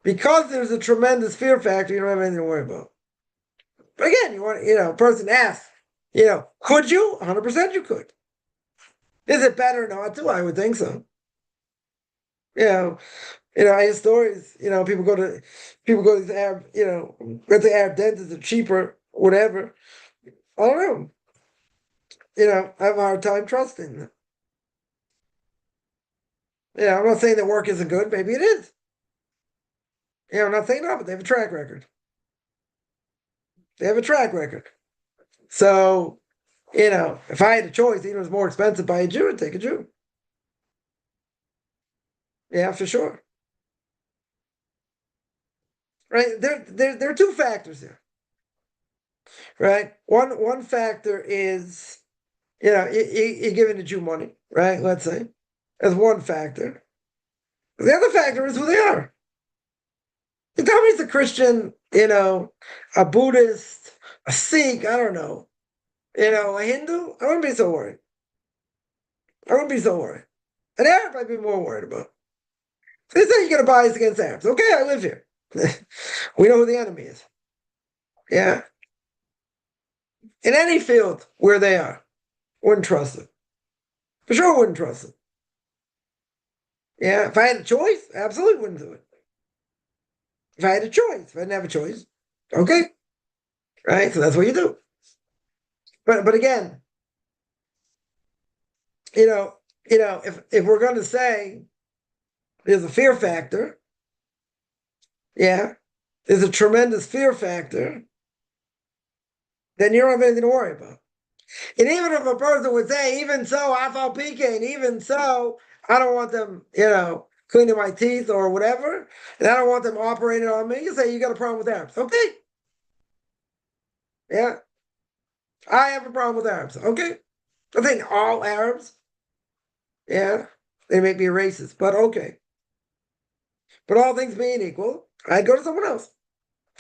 Because there's a tremendous fear factor, you don't have anything to worry about. But again, a person asks, could you? 100% you could. Is it better not to? I would think so. I hear stories, people go to these Arab, let the Arab dentists are cheaper, whatever. I don't know. I have a hard time trusting them. I'm not saying that work isn't good. Maybe it is. I'm not saying no, but they have a track record. They have a track record. So, if I had a choice, even if it was more expensive by a Jew, I'd take a Jew. Yeah, for sure. Right? There are two factors here. Right? One factor is, you're giving the Jew money, right? Let's say. That's one factor. The other factor is who they are. You tell me it's a Christian, a Buddhist, a Sikh, I don't know, a Hindu, I wouldn't be so worried. An Arab I'd be more worried about. They say you're going to bias against Arabs. Okay, I live here. We know who the enemy is. Yeah. In any field where they are, wouldn't trust them. For sure wouldn't trust them. Yeah, if I had a choice, absolutely wouldn't do it. If I had a choice, if I didn't have a choice, okay. Right? So that's what you do. But again, if we're going to say there's a fear factor, yeah, there's a tremendous fear factor, then you don't have anything to worry about. And even if a person would say, even so, I felt PK, and even so, I don't want them, cleaning my teeth or whatever, and I don't want them operating on me, you say you got a problem with Arabs. Okay. Yeah. I have a problem with Arabs. Okay. I think all Arabs, yeah, they make me a racist, but okay. But all things being equal, I'd go to someone else.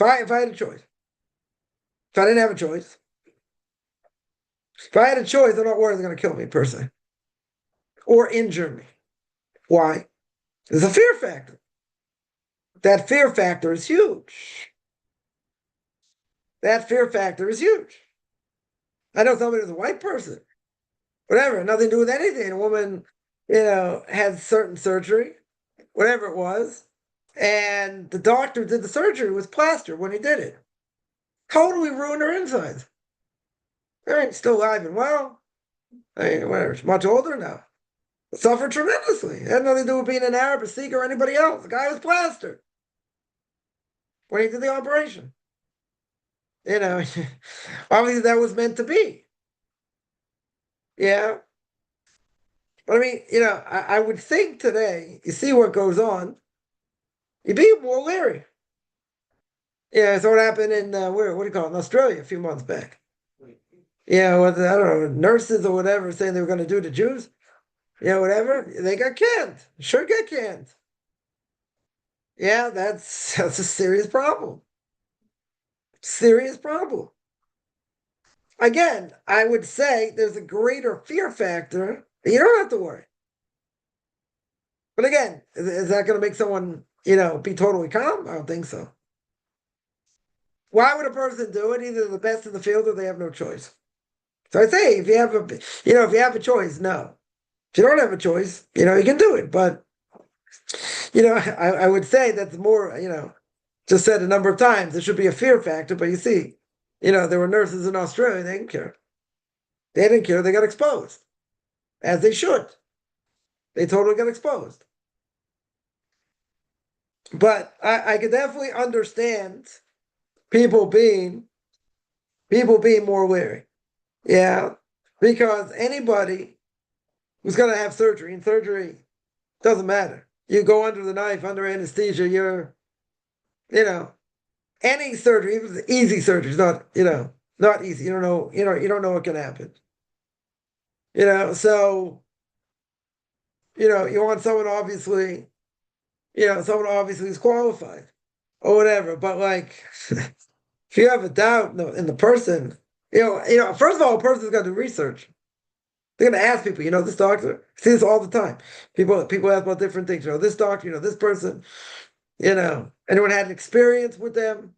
If I had a choice. If I didn't have a choice. If I had a choice, I'm not worried they're going to kill me per se or injure me. Why? There's a fear factor. That fear factor is huge. That fear factor is huge. I know somebody who's a white person, whatever, nothing to do with anything. A woman, had certain surgery, whatever it was, and the doctor did the surgery with plaster when he did it. Totally ruined her insides. Still alive and well. Whatever, she's much older now. Suffered tremendously. It had nothing to do with being an Arab, a Sikh, or anybody else. The guy was plastered when he did the operation. Obviously that was meant to be. Yeah. But I mean, I would think today, you see what goes on, you'd be more leery. Yeah, so what happened in, what do you call it, in Australia a few months back. Yeah, I don't know, nurses or whatever saying they were going to do to Jews. Yeah, whatever. They got canned. Sure got canned. Yeah, that's a serious problem. Serious problem. Again, I would say there's a greater fear factor. You don't have to worry. But again, is that going to make someone, be totally calm? I don't think so. Why would a person do it? Either the best in the field or they have no choice. So I say, if you have a choice, no. If you don't have a choice, you can do it. But, I would say that's more, just said a number of times, there should be a fear factor. But you see, there were nurses in Australia, they didn't care. They didn't care, they got exposed. As they should. They totally got exposed. But I could definitely understand people being more wary. Yeah. Because anybody who's going to have surgery, and surgery doesn't matter. You go under the knife, under anesthesia, you're, any surgery, even the easy surgery is not, not easy. You don't know what can happen. So, you want someone obviously, someone obviously is qualified or whatever. But like, if you have a doubt in the person, first of all, a person's got to do research. They're going to ask people, this doctor, I see this all the time. People ask about different things. This doctor, this person, anyone had an experience with them.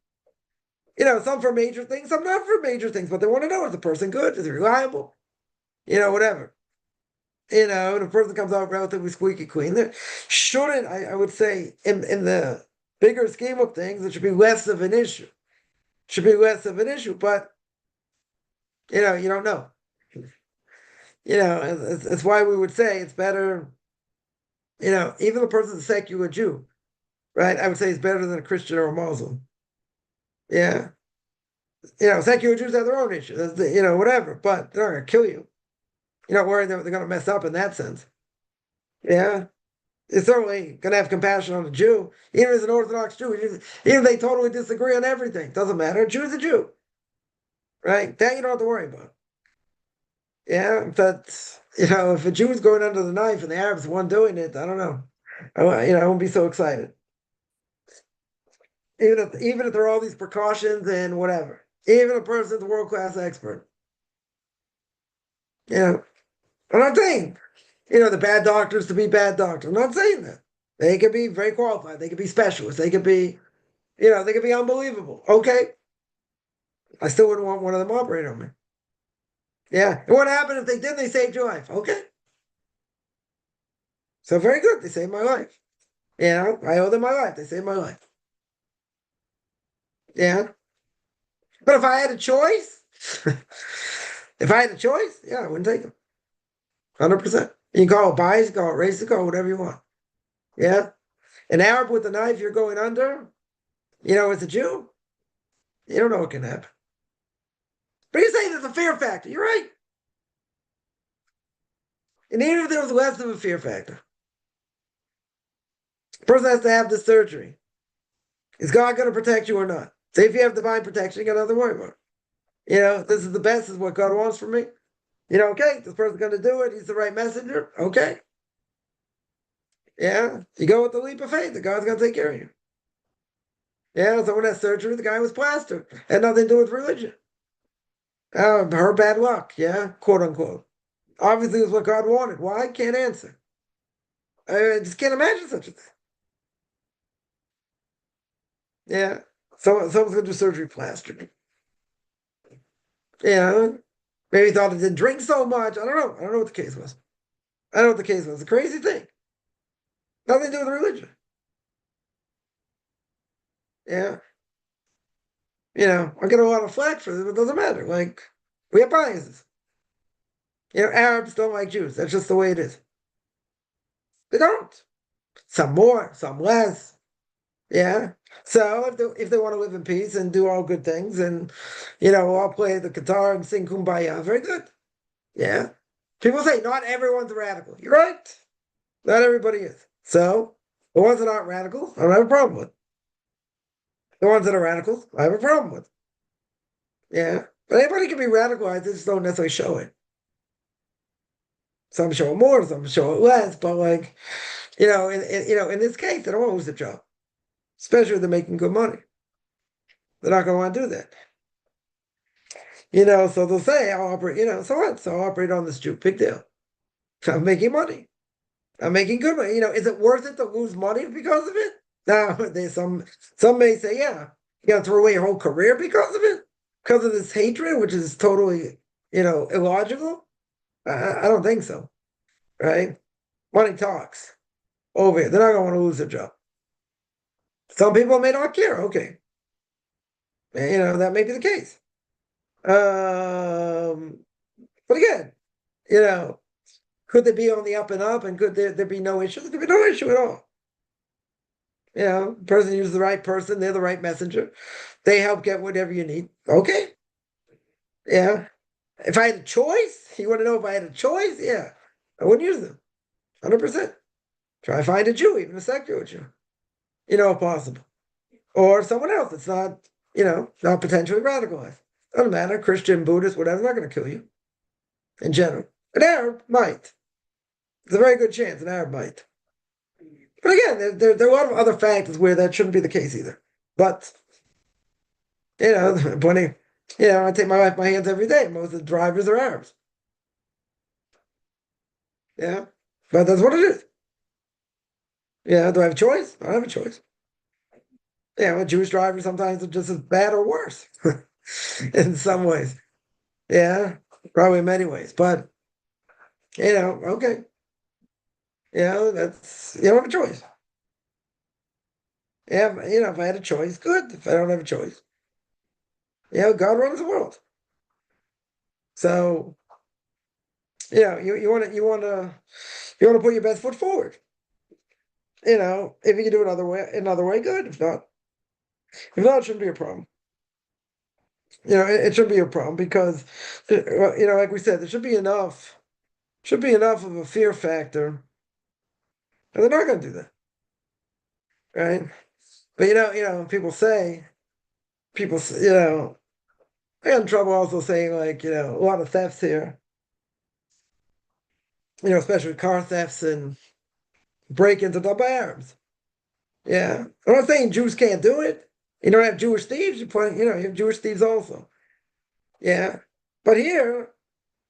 Some for major things, some not for major things, but they want to know, is the person good? Is he reliable? Whatever. And a person comes out relatively squeaky clean. There shouldn't, I would say, in the bigger scheme of things, it should be less of an issue. Should be less of an issue, but you don't know. It's why we would say it's better, even a person's a secular Jew, right? I would say it's better than a Christian or a Muslim. Yeah. Secular Jews have their own issues, whatever, but they're not going to kill you. You're not worried that they're going to mess up in that sense. Yeah. You're certainly going to have compassion on a Jew, even as an Orthodox Jew, even if they totally disagree on everything. Doesn't matter. A Jew's a Jew. Right? That you don't have to worry about. Yeah, but if a Jew is going under the knife and the Arab's the one doing it, I don't know. I won't be so excited. Even if there are all these precautions and whatever. Even a person's a world-class expert. I'm not saying, the bad doctors to be bad doctors. I'm not saying that. They could be very qualified. They could be specialists. They could be, they could be unbelievable. Okay. I still wouldn't want one of them operating on me. Yeah. And what happened if they did? They saved your life. Okay. So very good. They saved my life. I owe them my life. They saved my life. Yeah. But if I had a choice, yeah, I wouldn't take them. 100%. You can call it bias, you can call it racist, call it whatever you want. Yeah. An Arab with a knife you're going under, it's a Jew. You don't know what can happen. But you say there's a fear factor. You're right. And even if there was less of a fear factor, the person has to have the surgery. Is God going to protect you or not? Say if you have divine protection, you got nothing to worry about. This is the best, this is what God wants from me. Okay, this person's going to do it. He's the right messenger. Okay. Yeah, you go with the leap of faith that God's going to take care of you. Yeah, someone had surgery, the guy was plastered. Had nothing to do with religion. Her bad luck, yeah, quote unquote. Obviously, it's what God wanted. Why? Can't answer. I just can't imagine such a thing. Yeah. Someone's gonna do surgery plastic. Yeah. Maybe thought it didn't drink so much. I don't know. I don't know what the case was. I don't know what the case was. It's a crazy thing. Nothing to do with religion. Yeah. I get a lot of flack for this, but it doesn't matter. Like, we have biases. Arabs don't like Jews. That's just the way it is. They don't. Some more, some less. Yeah. So if they want to live in peace and do all good things and all play the guitar and sing Kumbaya, very good. Yeah. People say not everyone's a radical. You're right. Not everybody is. So the ones that aren't radical, I don't have a problem with. The ones that are radicals, I have a problem with. Yeah. But anybody can be radicalized, they just don't necessarily show it. Some show it more, some show it less, but like, in this case, they don't want to lose their job. Especially if they're making good money. They're not gonna want to do that. So they'll say, I'll operate, so what? So I'll operate on this Jew. Big deal. I'm making money. I'm making good money. Is it worth it to lose money because of it? No, some may say, yeah, you gotta throw away your whole career because of it, because of this hatred, which is totally, illogical. I don't think so, right? Money talks over here. They're not gonna want to lose their job. Some people may not care. Okay, that may be the case. But again, you know, could they be on the up and up, and could there be no issue? There could be no issue at all. The person uses the right person, they're the right messenger. They help get whatever you need. Okay. Yeah. If I had a choice, you want to know if I had a choice? Yeah. I wouldn't use them. 100%. Try to find a Jew, even a secular Jew. If possible. Or someone else that's not potentially radicalized. Doesn't matter, Christian, Buddhist, whatever, not going to kill you. In general. An Arab might. There's a very good chance an Arab might. But again, there are a lot of other factors where that shouldn't be the case either. But, plenty, I take my wife in my hands every day. Most of the drivers are Arabs. Yeah. But that's what it is. Yeah. Do I have a choice? I don't have a choice. Yeah. Well, Jewish drivers sometimes are just as bad or worse in some ways. Yeah. Probably in many ways. But, okay. That's, you don't have a choice. Yeah. If I had a choice, good. If I don't have a choice, God runs the world. So, you want to put your best foot forward. If you can do it another way, good. If not, it shouldn't be a problem. It shouldn't be a problem because, like we said, there should be enough of a fear factor, and they're not going to do that, right? But I got in trouble also saying like, a lot of thefts here, especially car thefts and break-ins done by Arabs. Yeah, I'm not saying Jews can't do it. You don't have Jewish thieves. You have Jewish thieves also. Yeah, but here,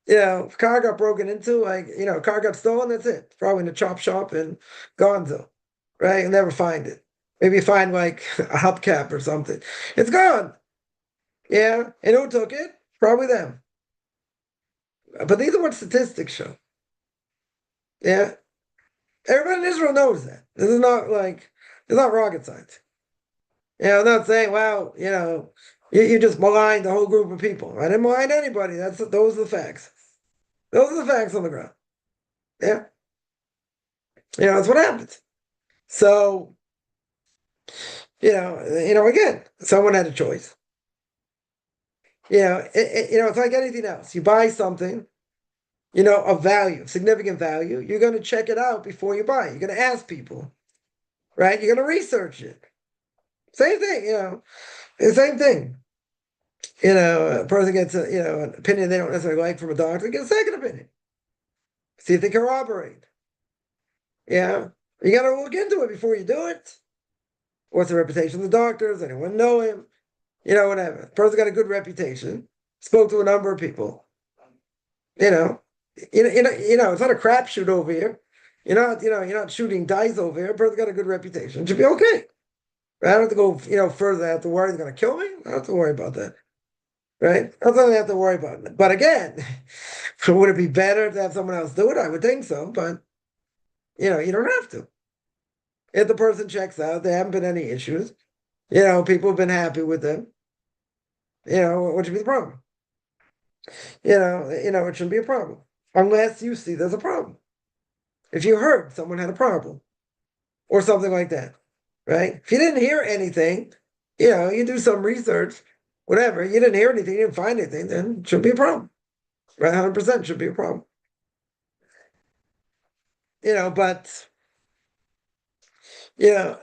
if car got broken into, like, car got stolen, that's it. Probably in a chop shop in Gonzo, right? You'll never find it. Maybe you find like a hubcap or something. It's gone. Yeah, and who took it? Probably them. But these are what statistics show. Yeah, everybody in Israel knows that. This is not like it's not rocket science. I'm not saying, well, you just maligned the whole group of people. I didn't malign anybody. Those are the facts. Those are the facts on the ground. Yeah. That's what happens. So, again, someone had a choice. It's like anything else. You buy something, of value, significant value. You're going to check it out before you buy it. You're going to ask people, right? You're going to research it. Same thing, the same thing. A person gets an opinion they don't necessarily like from a doctor, get a second opinion. See if they corroborate. Yeah. You got to look into it before you do it. What's the reputation of the doctors? Anyone know him? Whatever. The person got a good reputation. Spoke to a number of people. You know, it's not a crapshoot over here. You're not shooting dice over here. A person's got a good reputation. It should be okay. I don't have to go, further. I have to worry they're going to kill me. I don't have to worry about that. Right? That's all I have to worry about. But again, would it be better to have someone else do it? I would think so. But, you don't have to. If the person checks out, there haven't been any issues. People have been happy with them. What should be the problem? It shouldn't be a problem. Unless you see there's a problem. If you heard someone had a problem or something like that, right? If you didn't hear anything, you do some research, whatever, you didn't hear anything, you didn't find anything, then it should be a problem. Right? 100% should be a problem. But, now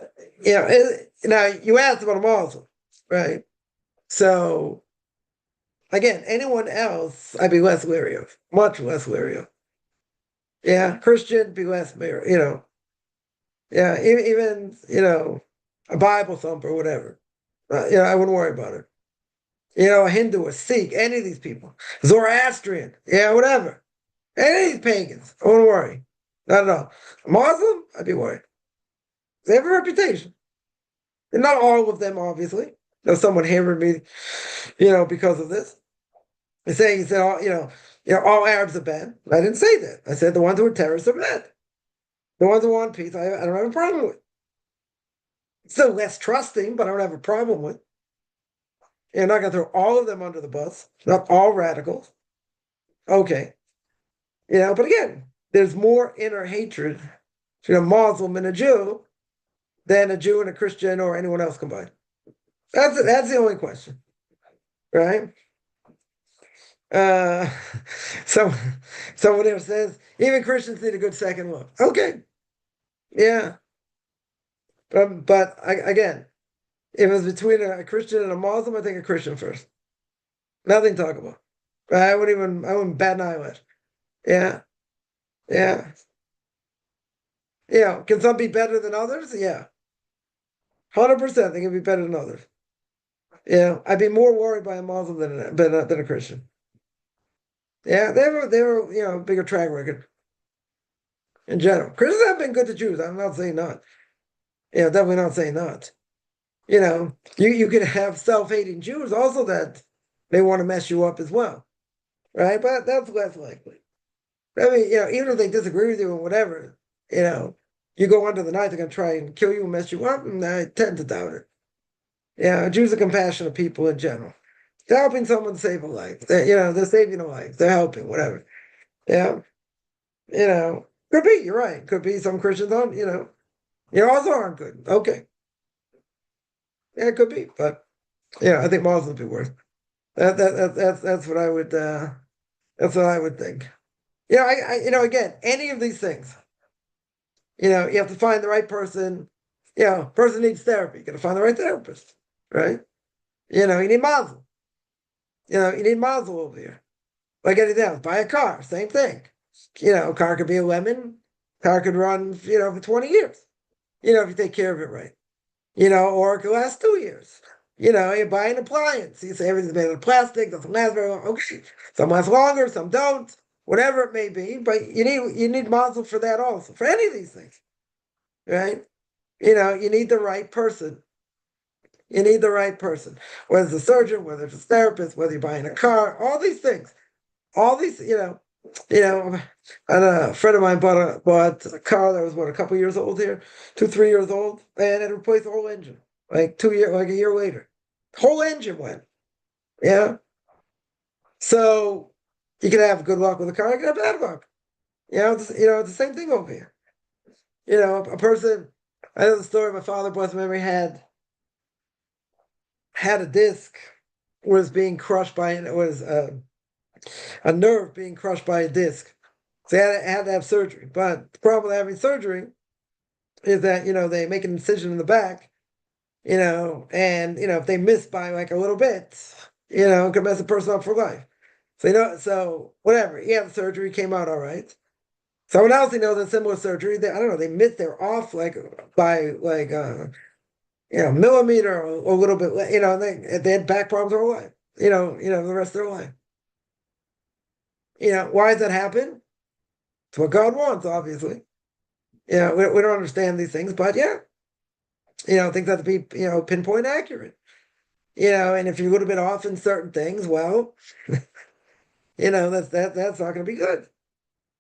you asked about a Muslim, right? So, again, anyone else, I'd be less wary of, much less wary of. Yeah, Christian, be less wary, Yeah, even a Bible thumper or whatever. I wouldn't worry about it. A Hindu, a Sikh, any of these people, Zoroastrian, whatever. Any of these pagans, I wouldn't worry. Not at all. A Muslim, I'd be worried. They have a reputation. And not all of them, obviously. Someone hammered me, because of this. He said, all Arabs are bad. I didn't say that. I said the ones who are terrorists are bad. The ones who want peace, I don't have a problem with. Still less trusting, but I don't have a problem with. You're not going to throw all of them under the bus. Not all radicals. Okay. But again, there's more inner hatred between a Muslim and a Jew than a Jew and a Christian or anyone else combined. That's the only question. Right? Someone else says, even Christians need a good second look. Okay. Yeah. But again, if it was between a Christian and a Muslim, I think a Christian first. Nothing to talk about. I wouldn't bat an eyelash. Yeah. Yeah. Can some be better than others? Yeah. 100% they can be better than others. I'd be more worried by a Muslim than a Christian. Yeah, they were a bigger track record in general. Christians have been good to Jews. I'm not saying not. Definitely not saying not. You could have self-hating Jews also that they want to mess you up as well, right? But that's less likely. I mean, even if they disagree with you and whatever, you go under the knife, they're going to try and kill you and mess you up, and I tend to doubt it. Jews are compassionate people in general. They're helping someone save a life. They're saving a life. They're helping, whatever. Yeah. Could be, you're right. Could be some Christians aren't, also aren't good. Okay. Yeah, it could be, but I think Muslims would be worse. That's what I would think. Again, any of these things, you have to find the right person. Person needs therapy. You got to find the right therapist, right? You need Muslim. You need Muslim over here. Like anything else, buy a car, same thing. A car could be a lemon. Car could run, for 20 years. If you take care of it right. Or it could last 2 years. You buy an appliance. You say everything's made out of plastic, doesn't last very long. Okay. Some last longer, some don't. Whatever it may be. But you need Muslim for that also. For any of these things. Right? You need the right person. You need the right person. Whether it's a surgeon, whether it's a therapist, whether you're buying a car, all these things. All these, and a friend of mine bought a car that was a couple years old here, 2-3 years old, and it replaced the whole engine. Like a year later. Whole engine went. Yeah. So you can have good luck with a car, you can have bad luck. It's the same thing over here. A person, I know the story, my father, blessed memory, had a disc was being crushed by, it was a nerve being crushed by a disc. So they had to have surgery. But the problem with having surgery is that, they make an incision in the back, and, if they miss by like a little bit, it could mess a person up for life. So, whatever. He had the surgery, came out all right. Someone else, a similar surgery, I don't know, they missed, they're off like by like, millimeter or a little bit, they had back problems their whole life. the rest of their life. Why does that happen? It's what God wants, obviously. We don't understand these things, but yeah, things have to be, pinpoint accurate. And if you're a little bit off in certain things, well, that's not going to be good.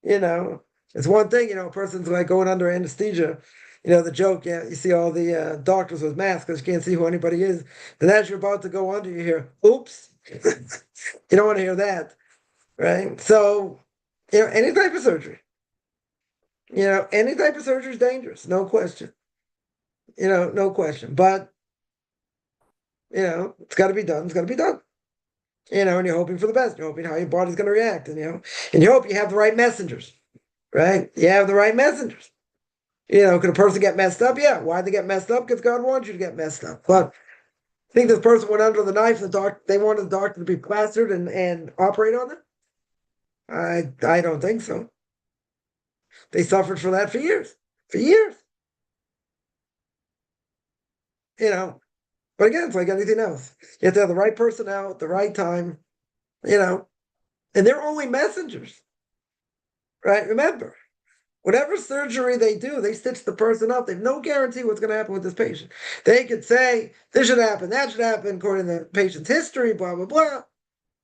You know, it's one thing, a person's like going under anesthesia. The joke, yeah, you see all the doctors with masks because you can't see who anybody is. And as you're about to go under, you hear, oops. You don't want to hear that, right? So, any type of surgery, any type of surgery is dangerous, no question. No question. But, it's got to be done. It's got to be done. And you're hoping for the best. You're hoping how your body's going to react. And you hope you have the right messengers, right? You have the right messengers. Could a person get messed up? Yeah. Why'd they get messed up? Because God wants you to get messed up. But I think this person went under the knife. They wanted the doctor to be plastered and operate on them. I don't think so. They suffered for that for years. For years. But again, it's like anything else. You have to have the right person out at the right time, and they're only messengers, right? Remember, whatever surgery they do, they stitch the person up. They have no guarantee what's going to happen with this patient. They could say, this should happen, that should happen, according to the patient's history, blah, blah, blah.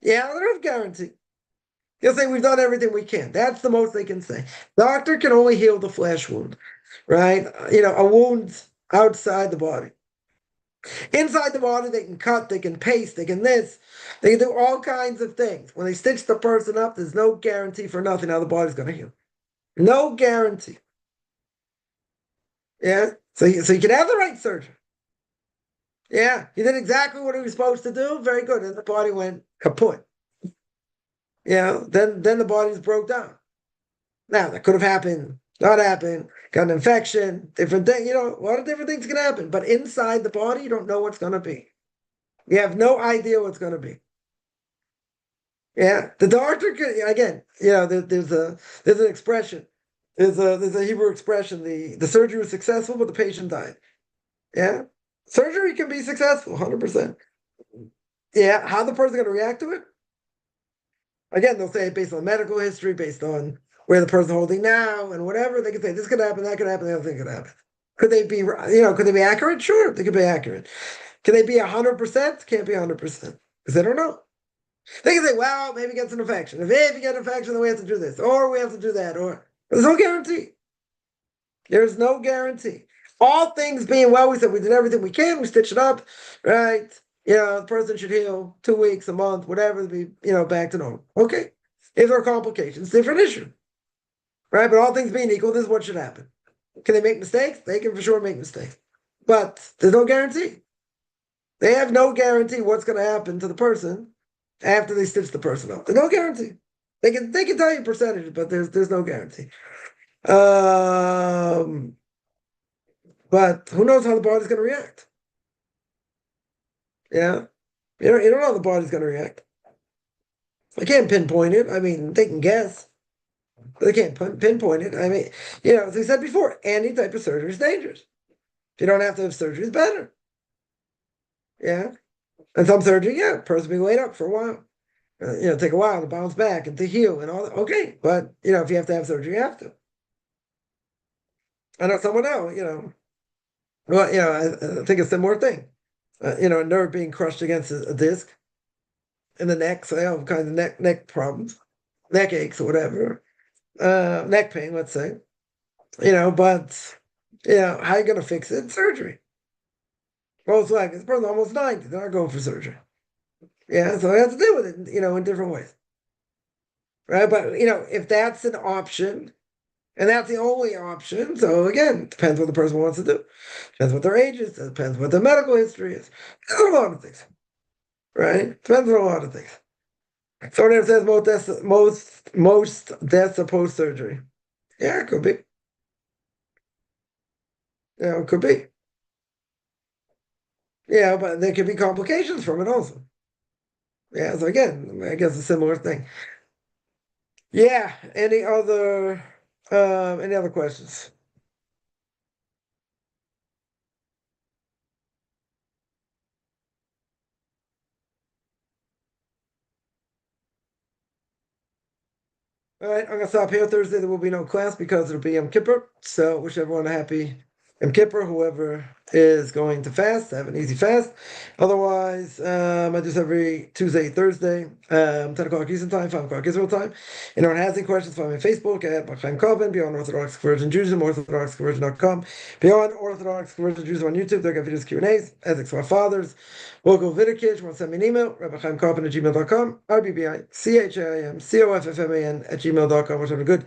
Yeah, there's no guarantee. They'll say, we've done everything we can. That's the most they can say. Doctor can only heal the flesh wound, right? A wound outside the body. Inside the body, they can cut, they can paste, they can this, they can do all kinds of things. When they stitch the person up, there's no guarantee for nothing how the body's going to heal. No guarantee. Yeah. So you can have the right surgeon. Yeah. He did exactly what he was supposed to do. Very good. And the body went kaput. Then the body's broke down. Now that could have happened, not happened, got an infection, different thing, a lot of different things can happen. But inside the body, you don't know what's going to be. You have no idea what's going to be. Yeah, the doctor could again. There's an expression. There's a Hebrew expression. The surgery was successful, but the patient died. Yeah, surgery can be successful, 100%. Yeah, how the person going to react to it? Again, they'll say based on medical history, based on where the person's holding now, and whatever. They can say this could happen, that could happen, the other thing could happen. Could they be, could they be accurate? Sure, they could be accurate. Can they be 100%? Can't be 100% because they don't know. They can say, well, maybe it gets an infection. If you get an infection, then we have to do this, or we have to do that, or there's no guarantee. There's no guarantee. All things being well, we said we did everything we can. We stitched it up, right? The person should heal 2 weeks, a month, whatever, to be, back to normal. Okay. If there are complications, different issue, right? But all things being equal, this is what should happen. Can they make mistakes? They can for sure make mistakes. But there's no guarantee. They have no guarantee what's going to happen to the person after they stitch the person up. There's no guarantee. They can tell you percentages, but there's no guarantee. But who knows how the body's going to react? Yeah, you don't know how the body's going to react. I can't pinpoint it. I mean, they can guess, but they can't pinpoint it. I mean, as we said before, any type of surgery is dangerous. If you don't have to have surgery, it's better. Yeah, and some surgery, yeah, person be laid up for a while. Take a while to bounce back and to heal and all that. Okay, but if you have to have surgery, you have to. I know someone else, well, I think a similar thing. A nerve being crushed against a disc in the neck, so they have all kinds of neck problems, neck aches or whatever, neck pain, let's say. But how you gonna fix it? Surgery. Most likely, this person almost 90. They're not going for surgery. Yeah, so they have to deal with it, in different ways. Right? But if that's an option, and that's the only option. So again, it depends what the person wants to do. Depends what their age is. Depends what their medical history is. There's a lot of things, right? Depends on a lot of things. So it says most deaths are post surgery. Yeah, it could be. It could be. Yeah, but there could be complications from it also. Yeah, so again, I guess a similar thing. Yeah. Any other questions? All right, I'm gonna stop here. Thursday there will be no class because it'll be Yom Kippur. So wish everyone a happy Yom Kippur. Whoever is going to fast, have an easy fast. Otherwise, I do this every Tuesday, Thursday, 10 o'clock Eastern time, 5 o'clock Israel time. Anyone has any questions, find me on Facebook at Chaim Kalben, Beyond Orthodox Conversion Judaism, OrthodoxConversion.com, Beyond Orthodox Conversion Judaism on YouTube. There are videos, Q&As, ethics for our fathers. Local Vidikich, want to send me an email, RabbiChaimKalben@gmail.com, RBBIChaimCoffman@gmail.com. Wish everyone a good